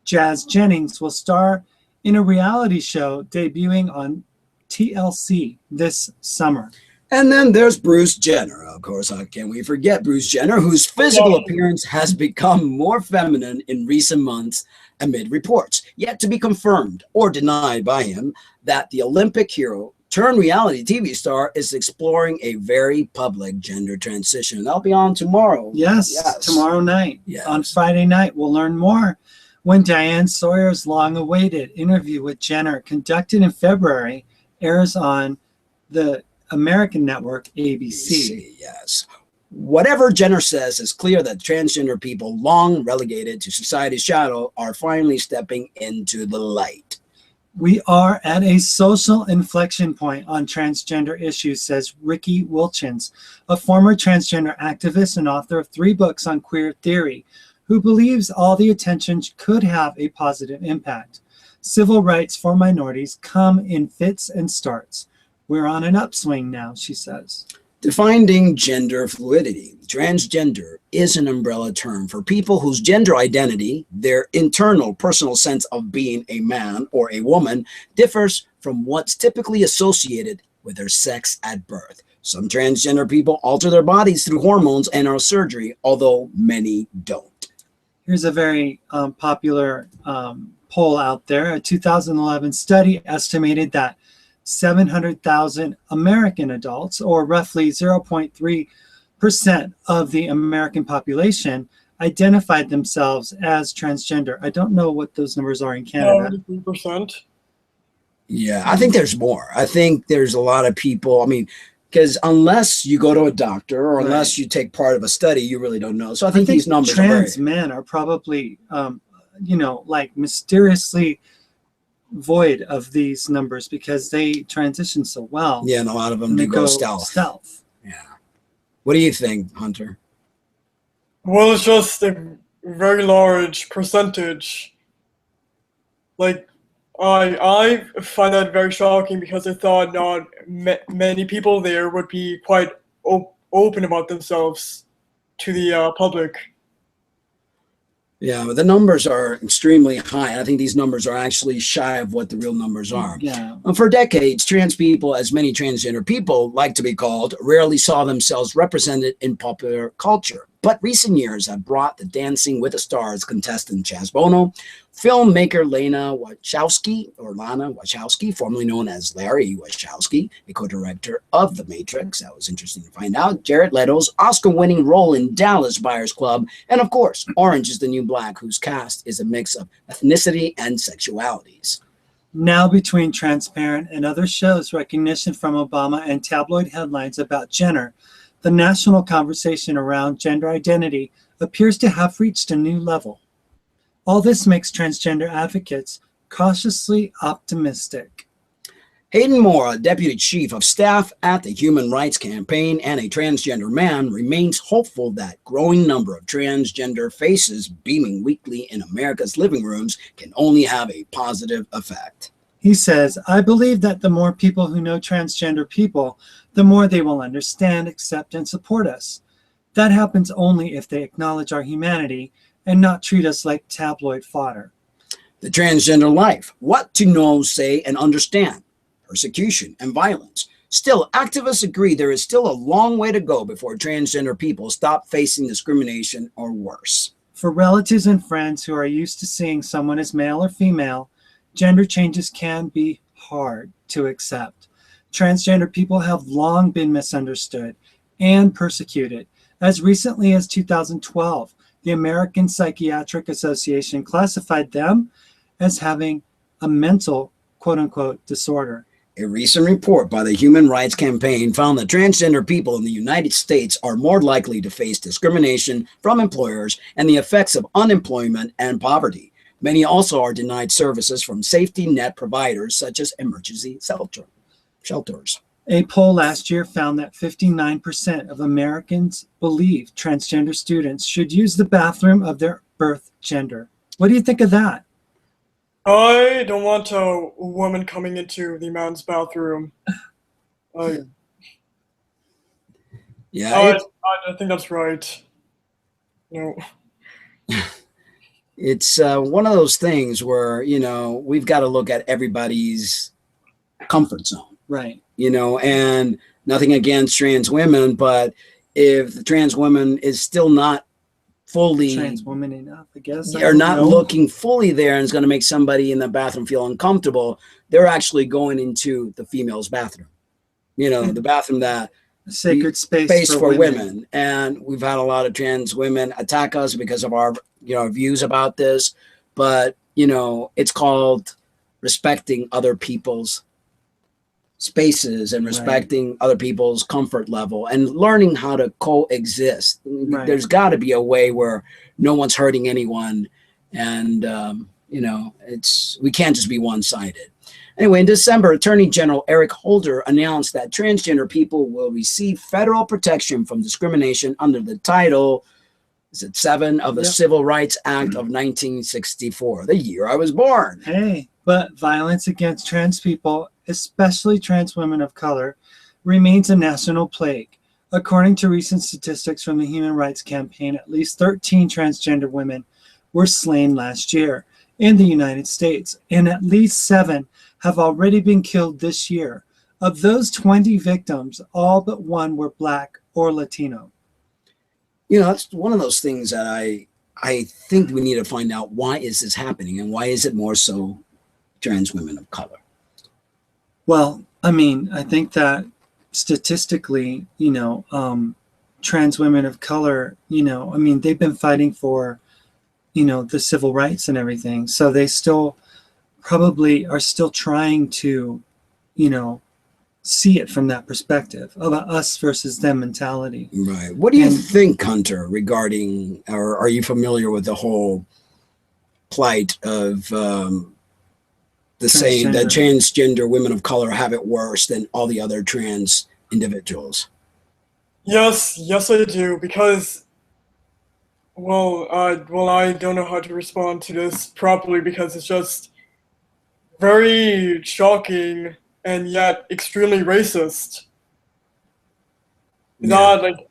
Jazz Jennings will star in a reality show debuting on TLC this summer. And then there's Bruce Jenner. Of course, how can we forget Bruce Jenner, whose physical appearance has become more feminine in recent months amid reports, yet to be confirmed or denied by him, that the Olympic hero turned reality TV star is exploring a very public gender transition. That'll be on tomorrow. Yes, tomorrow night. Yes. On Friday night, we'll learn more when Diane Sawyer's long-awaited interview with Jenner, conducted in February, airs on the American network ABC. Yes. Whatever Jenner says, it's clear that transgender people, long relegated to society's shadow, are finally stepping into the light. We are at a social inflection point on transgender issues, says Ricky Wilchins, a former transgender activist and author of 3 books on queer theory, who believes all the attention could have a positive impact. Civil rights for minorities come in fits and starts. We're on an upswing now, she says. Defining gender fluidity. Transgender is an umbrella term for people whose gender identity, their internal personal sense of being a man or a woman, differs from what's typically associated with their sex at birth. Some transgender people alter their bodies through hormones and or surgery, although many don't. Here's a very popular poll out there. A 2011 study estimated that 700,000 American adults, or roughly 0.3% of the American population, identified themselves as transgender. I don't know what those numbers are in Canada. 3%. Yeah, I think there's more. I think there's a lot of people. I mean, because unless you go to a doctor or unless you take part of a study, you really don't know. So I think these numbers trans men are probably, like mysteriously void of these numbers because they transition so well. Yeah, and a lot of them do go stealth. Stealth. Yeah. What do you think, Hunter? Well, it's just a very large percentage. Like, I find that very shocking because I thought not many people there would be quite open about themselves to the public. Yeah, but the numbers are extremely high. I think these numbers are actually shy of what the real numbers are. Yeah. For decades, trans people, as many transgender people like to be called, rarely saw themselves represented in popular culture. But recent years have brought the Dancing with the Stars contestant Chaz Bono, filmmaker Lana Wachowski, formerly known as Larry Wachowski, a co-director of The Matrix. That was interesting to find out. Jared Leto's Oscar-winning role in Dallas Buyers Club, and of course, Orange is the New Black, whose cast is a mix of ethnicity and sexualities. Now, between Transparent and other shows, recognition from Obama, and tabloid headlines about Jenner, the national conversation around gender identity appears to have reached a new level. All this makes transgender advocates cautiously optimistic. Hayden Moore, a deputy chief of staff at the Human Rights Campaign and a transgender man, remains hopeful that growing number of transgender faces beaming weekly in America's living rooms can only have a positive effect. He says, I believe that the more people who know transgender people, the more they will understand, accept, and support us. That happens only if they acknowledge our humanity and not treat us like tabloid fodder. The transgender life, what to know, say, and understand, persecution and violence. Still, activists agree there is still a long way to go before transgender people stop facing discrimination or worse. For relatives and friends who are used to seeing someone as male or female, gender changes can be hard to accept. Transgender people have long been misunderstood and persecuted. As recently as 2012, the American Psychiatric Association classified them as having a mental, quote-unquote, disorder. A recent report by the Human Rights Campaign found that transgender people in the United States are more likely to face discrimination from employers and the effects of unemployment and poverty. Many also are denied services from safety net providers such as emergency shelters. A poll last year found that 59% of Americans believe transgender students should use the bathroom of their birth gender. What do you think of that? I don't want a woman coming into the man's bathroom. I think that's right. No. It's one of those things where, we've got to look at everybody's comfort zone. Right. And nothing against trans women, but if the trans woman is still not fully trans woman enough, I guess, or not looking fully there, and it's going to make somebody in the bathroom feel uncomfortable, they're actually going into the female's bathroom. The bathroom that sacred space for women. And we've had a lot of trans women attack us because of our views about this, but it's called respecting other people's spaces and respecting other people's comfort level and learning how to coexist. Right. There's got to be a way where no one's hurting anyone, and we can't just be one-sided. Anyway, in December, Attorney General Eric Holder announced that transgender people will receive federal protection from discrimination under the Title 7 of the Civil Rights Act of 1964, the year I was born. Hey, but violence against trans people, especially trans women of color, remains a national plague. According to recent statistics from the Human Rights Campaign, at least 13 transgender women were slain last year in the United States, and at least 7 have already been killed this year. Of those 20 victims, all but 1 were Black or Latino. That's one of those things that I think we need to find out, why is this happening, and why is it more so trans women of color? Well, I think that statistically, trans women of color, they've been fighting for, the civil rights and everything. So they still probably are still trying to, see it from that perspective of a us versus them mentality. Right. What do you think, Hunter, regarding, or are you familiar with the whole plight of the saying that transgender women of color have it worse than all the other trans individuals? Yes, I do, because, I don't know how to respond to this properly because it's just very shocking and yet extremely racist. Yeah. That, like,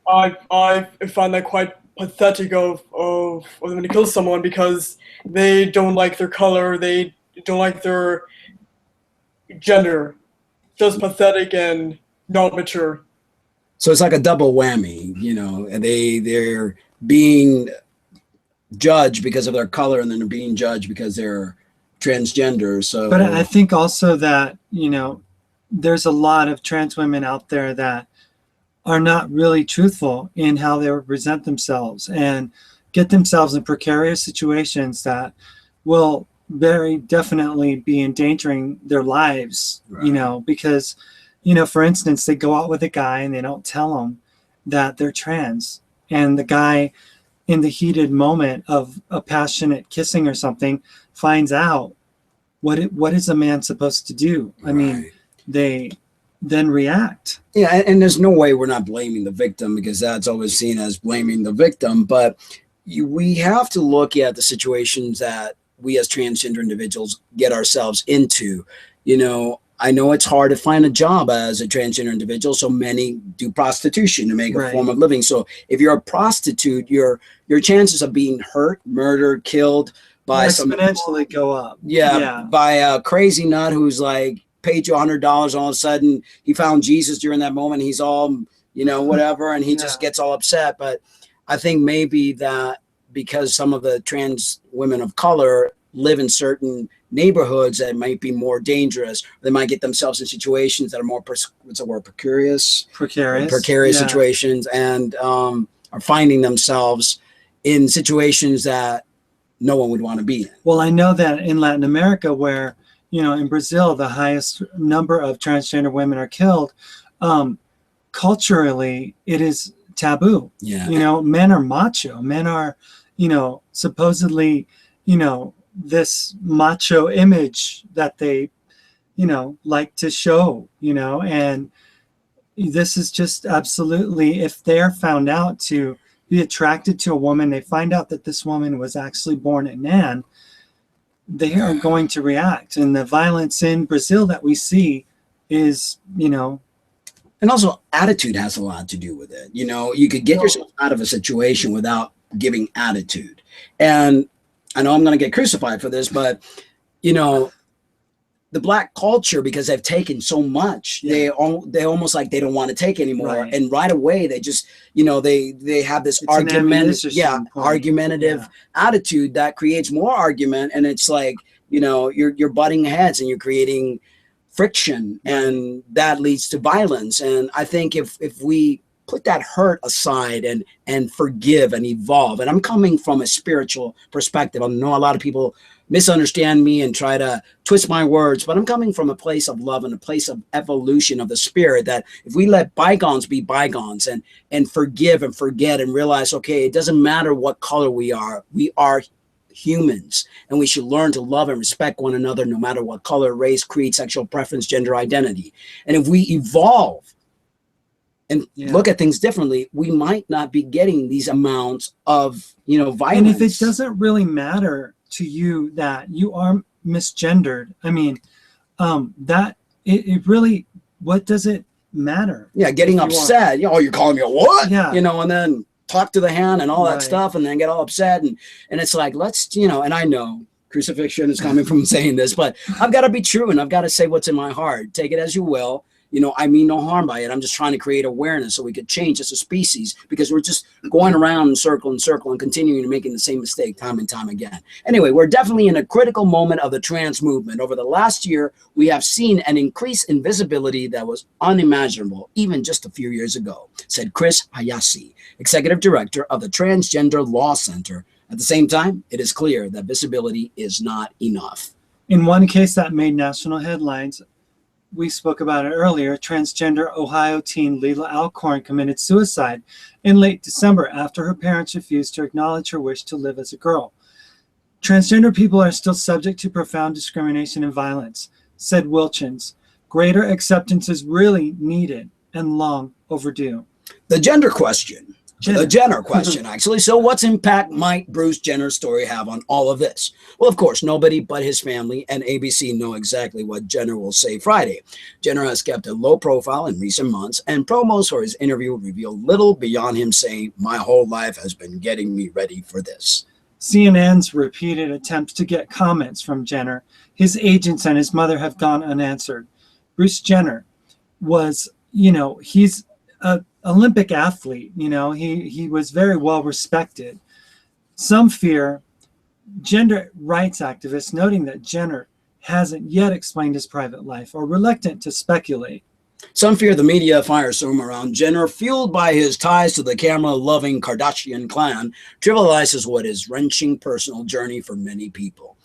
I find that quite pathetic of them to kill someone because they don't like their color, they don't like their gender. Just pathetic and not mature. So it's like a double whammy, and they're being judged because of their color, and then they're being judged because they're transgender. So, But I think also that, there's a lot of trans women out there that are not really truthful in how they represent themselves and get themselves in precarious situations that will very definitely be endangering their lives, Right. because, for instance, they go out with a guy and they don't tell him that they're trans. And the guy, in the heated moment of a passionate kissing or something, finds out. What is a man supposed to do? I mean, Right. they then react. Yeah, and there's no way we're not blaming the victim, because that's always seen as blaming the victim. But we have to look at the situations that we as transgender individuals get ourselves into. I know it's hard to find a job as a transgender individual, so many do prostitution to make a Right. form of living. So if you're a prostitute, your chances of being hurt, murdered, killed by Exponentially go up. by a crazy nut who's like paid you $100, all of a sudden he found Jesus during that moment, he's all whatever, and he just gets all upset. But I think maybe that because some of the trans women of color live in certain neighborhoods that might be more dangerous, they might get themselves in situations that are more precarious situations, and are finding themselves in situations that no one would want to be in. Well, I know that in Latin America, where, in Brazil, the highest number of transgender women are killed, culturally, it is taboo. Yeah. Men are macho. Men are, supposedly, this macho image that they, like to show, and this is just absolutely, if they're found out to be attracted to a woman, they find out that this woman was actually born a man, they are going to react. And the violence in Brazil that we see is, and also attitude has a lot to do with it. You could get yourself out of a situation without giving attitude. And I know I'm going to get crucified for this, but the Black culture, because they've taken so much, they almost like they don't want to take anymore. Right. And right away they just they have this argumentative attitude that creates more argument, and it's like you're butting heads and you're creating friction, and that leads to violence. And I think if we put that hurt aside and forgive and evolve, and I'm coming from a spiritual perspective, I know a lot of people misunderstand me and try to twist my words, but I'm coming from a place of love and a place of evolution of the spirit, that if we let bygones be bygones and forgive and forget and realize, okay, it doesn't matter what color we are humans, and we should learn to love and respect one another no matter what color, race, creed, sexual preference, gender identity. And if we evolve and look at things differently, we might not be getting these amounts of violence. And if it doesn't really matter to you that you are misgendered, I mean, that it really, what does it matter? Yeah, getting upset. You're calling me a what? Yeah. And then talk to the hand and all that stuff, and then get all upset, and it's like, let's and I know crucifixion is coming from saying this, but I've got to be true, and I've got to say what's in my heart. Take it as you will. I mean no harm by it. I'm just trying to create awareness so we could change as a species, because we're just going around in circle and continuing to making the same mistake time and time again. Anyway, we're definitely in a critical moment of the trans movement. Over the last year, we have seen an increase in visibility that was unimaginable even just a few years ago, said Chris Hayase, executive director of the Transgender Law Center. At the same time, it is clear that visibility is not enough. In one case that made national headlines, we spoke about it earlier, transgender Ohio teen Leelah Alcorn committed suicide in late December after her parents refused to acknowledge her wish to live as a girl. Transgender people are still subject to profound discrimination and violence, said Wilchins. Greater acceptance is really needed and long overdue. The gender question. Jenner. The Jenner question, actually. So what impact might Bruce Jenner's story have on all of this? Well, of course, nobody but his family and ABC know exactly what Jenner will say Friday. Jenner has kept a low profile in recent months, and promos for his interview reveal little beyond him saying, "My whole life has been getting me ready for this." CNN's repeated attempts to get comments from Jenner, his agents, and his mother have gone unanswered. Bruce Jenner was, he's an Olympic athlete. He was very well respected. Some fear gender rights activists, noting that Jenner hasn't yet explained his private life, are reluctant to speculate. Some fear the media firestorm around Jenner, fueled by his ties to the camera-loving Kardashian clan, trivializes what is wrenching personal journey for many people.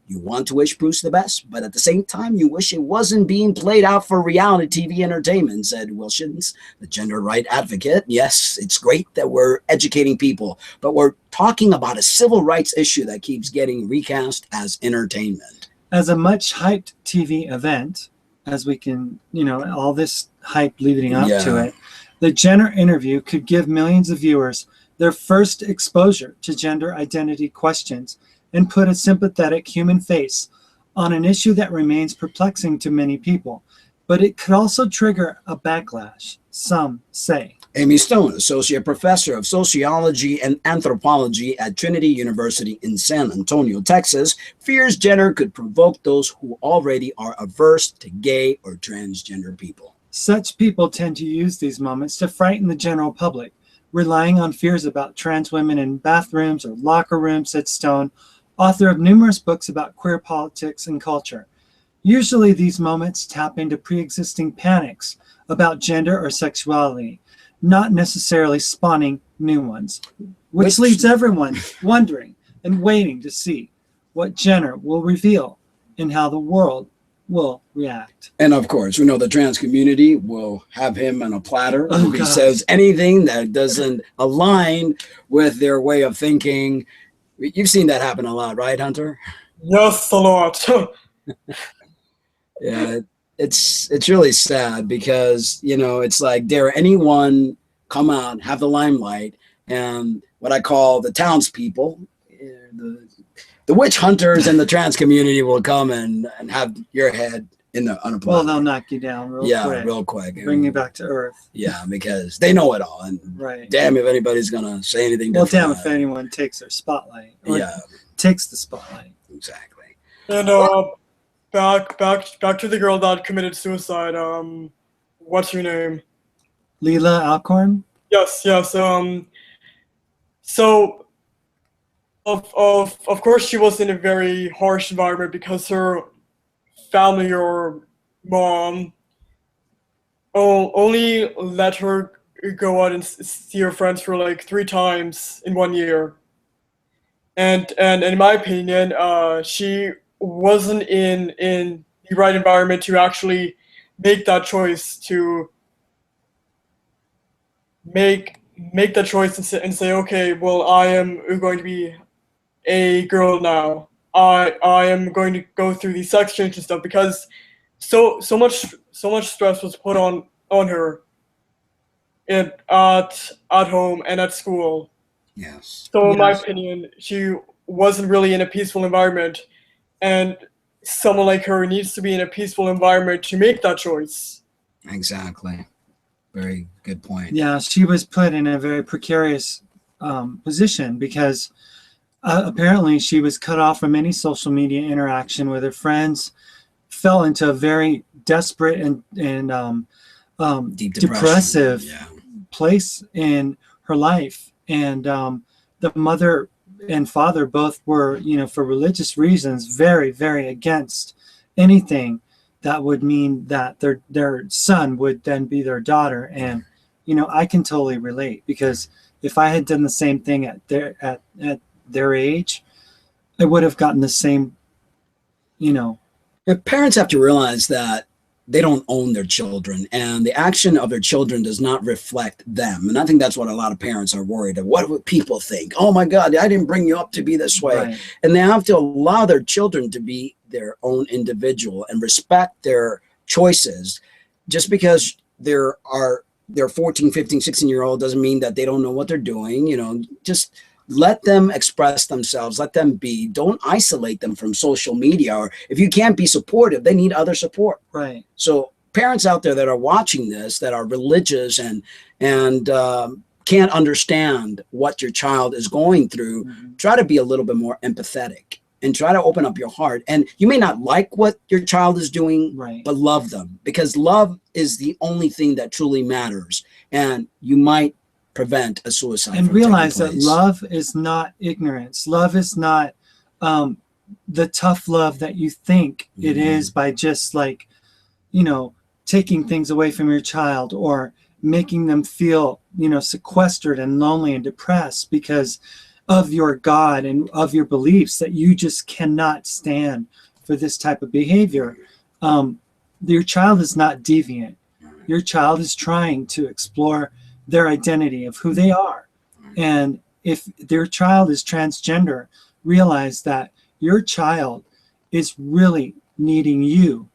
You want to wish Bruce the best, but at the same time, you wish it wasn't being played out for reality TV entertainment, said Wilshins, the gender right advocate. Yes, it's great that we're educating people, but we're talking about a civil rights issue that keeps getting recast as entertainment. As a much hyped TV event, as we can, all this hype leading up to it, the Jenner interview could give millions of viewers their first exposure to gender identity questions and put a sympathetic human face on an issue that remains perplexing to many people. But it could also trigger a backlash, some say. Amy Stone, Associate Professor of Sociology and Anthropology at Trinity University in San Antonio, Texas, fears Jenner could provoke those who already are averse to gay or transgender people. Such people tend to use these moments to frighten the general public, relying on fears about trans women in bathrooms or locker rooms, said Stone, author of numerous books about queer politics and culture. Usually these moments tap into pre-existing panics about gender or sexuality, not necessarily spawning new ones, which leaves everyone wondering and waiting to see what Jenner will reveal and how the world will react. And of course, we know the trans community will have him on a platter if he says anything that doesn't align with their way of thinking. You've seen that happen a lot, right, Hunter? Yes, a lot. Yeah, it's really sad because, it's like, dare anyone come out, have the limelight, and what I call the townspeople, the witch hunters and the trans community will come and have your head on a platter. Well, they'll knock you down real quick. Bring you back to earth. Yeah, because they know it all. And damn if anybody's going to say anything different. Well, damn if anyone takes their spotlight. Takes the spotlight. Exactly. And back to the girl that committed suicide. What's her name? Leelah Alcorn? Yes. So of course she was in a very harsh environment because her family or mom only let her go out and see her friends for like 3 times in 1 year. And in my opinion, she wasn't in the right environment to actually make that choice, to make that choice and say, okay, well, I am going to be a girl now. I am going to go through the sex change and stuff, because so much stress was put on her at home and at school. Yes. So in my opinion, she wasn't really in a peaceful environment, and someone like her needs to be in a peaceful environment to make that choice. Exactly. Very good point. Yeah, she was put in a very precarious position because apparently she was cut off from any social media interaction with her friends, fell into a very desperate and deep depressive place in her life. And the mother and father both were, for religious reasons, very, very against anything that would mean that their son would then be their daughter. And, I can totally relate, because if I had done the same thing at their age, I would have gotten the same, Parents have to realize that they don't own their children, and the action of their children does not reflect them. And I think that's what a lot of parents are worried of. What would people think? Oh my God, I didn't bring you up to be this way. Right. And they have to allow their children to be their own individual and respect their choices. Just because there are they're 14, 15, 16-year-old doesn't mean that they don't know what they're doing. You know, just let them express themselves. Let them be. Don't isolate them from social media. Or if you can't be supportive, they need other support. Right. So parents out there that are watching this, that are religious and can't understand what your child is going through, try to be a little bit more empathetic and try to open up your heart. And you may not like what your child is doing, Right. but love them, because love is the only thing that truly matters. And you might prevent a suicide. And from realize taking that place. love is not ignorance. Love is not the tough love that you think it is by just like, you know, taking things away from your child or making them feel, you know, sequestered and lonely and depressed because of your God and of your beliefs that you just cannot stand for this type of behavior. Your child is not deviant. Your child is trying to explore their identity of who they are. And if their child is transgender, realize that your child is really needing you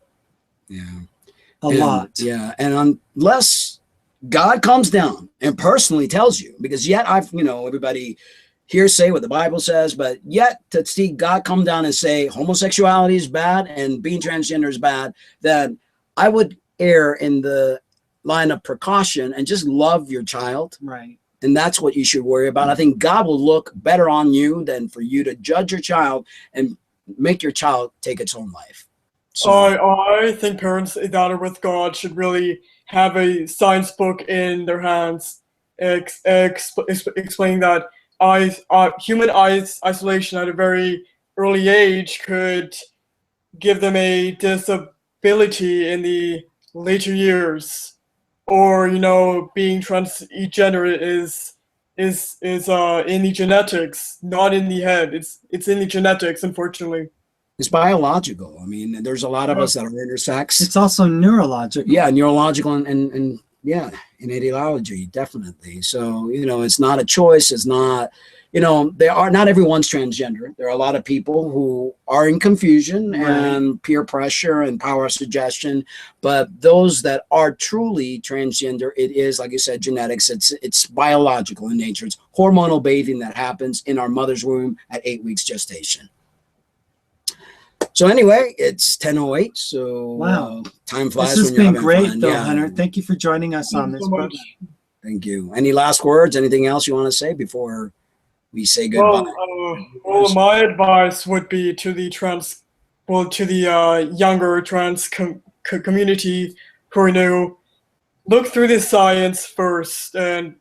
a lot. Yeah. And unless God comes down and personally tells you, because yet I've, you know, everybody here say what the Bible says, but yet to see God come down and say homosexuality is bad and being transgender is bad, then I would err in the line of precaution and just love your child. Right. And that's what you should worry about. I think God will look better on you than for you to judge your child and make your child take its own life. So I think parents that are with God should really have a science book in their hands explaining that human isolation at a very early age could give them a disability in the later years. Or, you know, being transgender is in the genetics, not in the head. It's in the genetics, unfortunately. it's biological. I mean, there's a lot of us that are intersex. It's also neurological. Yeah, neurological and yeah, in ideology, definitely. So, you know, it's not a choice. It's not, you know, not everyone's transgender. There are a lot of people who are in confusion and peer pressure and power suggestion. But those that are truly transgender, it is, like you said, genetics. It's biological in nature. It's hormonal bathing that happens in our mother's womb at 8 weeks gestation. So anyway, it's 10:08. So wow, time flies. This has when you're been having great, fun. though, Yeah. Hunter. Thank you for joining us on this program. Thank you. Any last words? Anything else you want to say before we say goodbye? Well, my advice would be to the younger trans community who are new, look through the science first and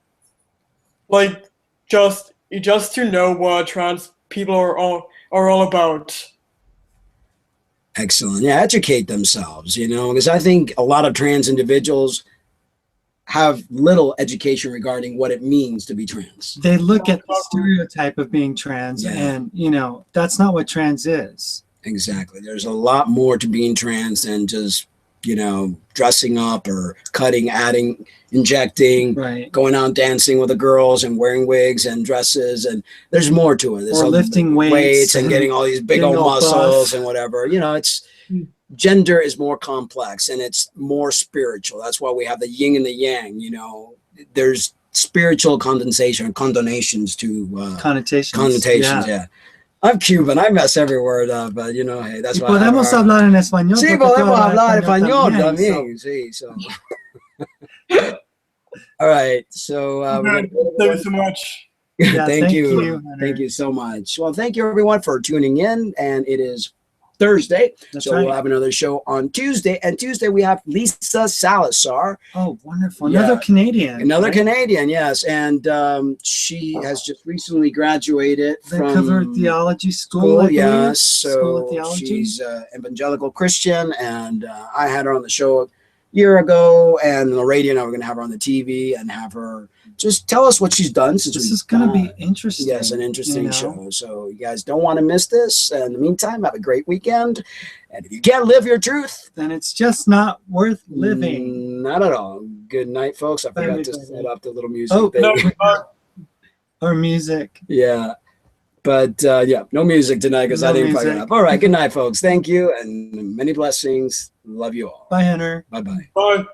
like just to know what trans people are all about. Excellent. Yeah, educate themselves, you know, because I think a lot of trans individuals have little education regarding what it means to be trans. They look at the stereotype of being trans and, you know, that's not what trans is. Exactly. There's a lot more to being trans than just, you know, dressing up or cutting, adding, injecting, going out dancing with the girls and wearing wigs and dresses. And there's more to it. There's or lifting weights and getting all these big old muscles and whatever. You know, it's gender is more complex and it's more spiritual. That's why we have the yin and the yang. You know, there's spiritual connotations to connotations. Yeah. I'm Cuban. I mess every word up, but you know, hey, that's why. Podemos hablar en español. Sí, podemos hablar español también. Sí, so. All right. So, thank you so much. Thank you. Thank you so much. Well, thank you everyone for tuning in. And it is Thursday. We'll have another show on Tuesday. And Tuesday we have Lisa Salazar. Oh, wonderful. Another Canadian. Another Canadian, yes. And she has just recently graduated from Vancouver Theology School. Yes. School of So Theology. she's evangelical Christian. And I had her on the show a year ago. And on the radio now we're going to have her on the TV and have her just tell us what she's done. Since this is going to be interesting. Yes, an interesting show. So you guys don't want to miss this. In the meantime, have a great weekend. And if you can't live your truth, then it's just not worth living. Not at all. Good night, folks. I forgot to set up the little music thing. No, or music. Yeah. But yeah, no music tonight because I didn't fuck it up. All right. Good night, folks. Thank you. And many blessings. Love you all. Bye, Hunter. Bye-bye. Bye.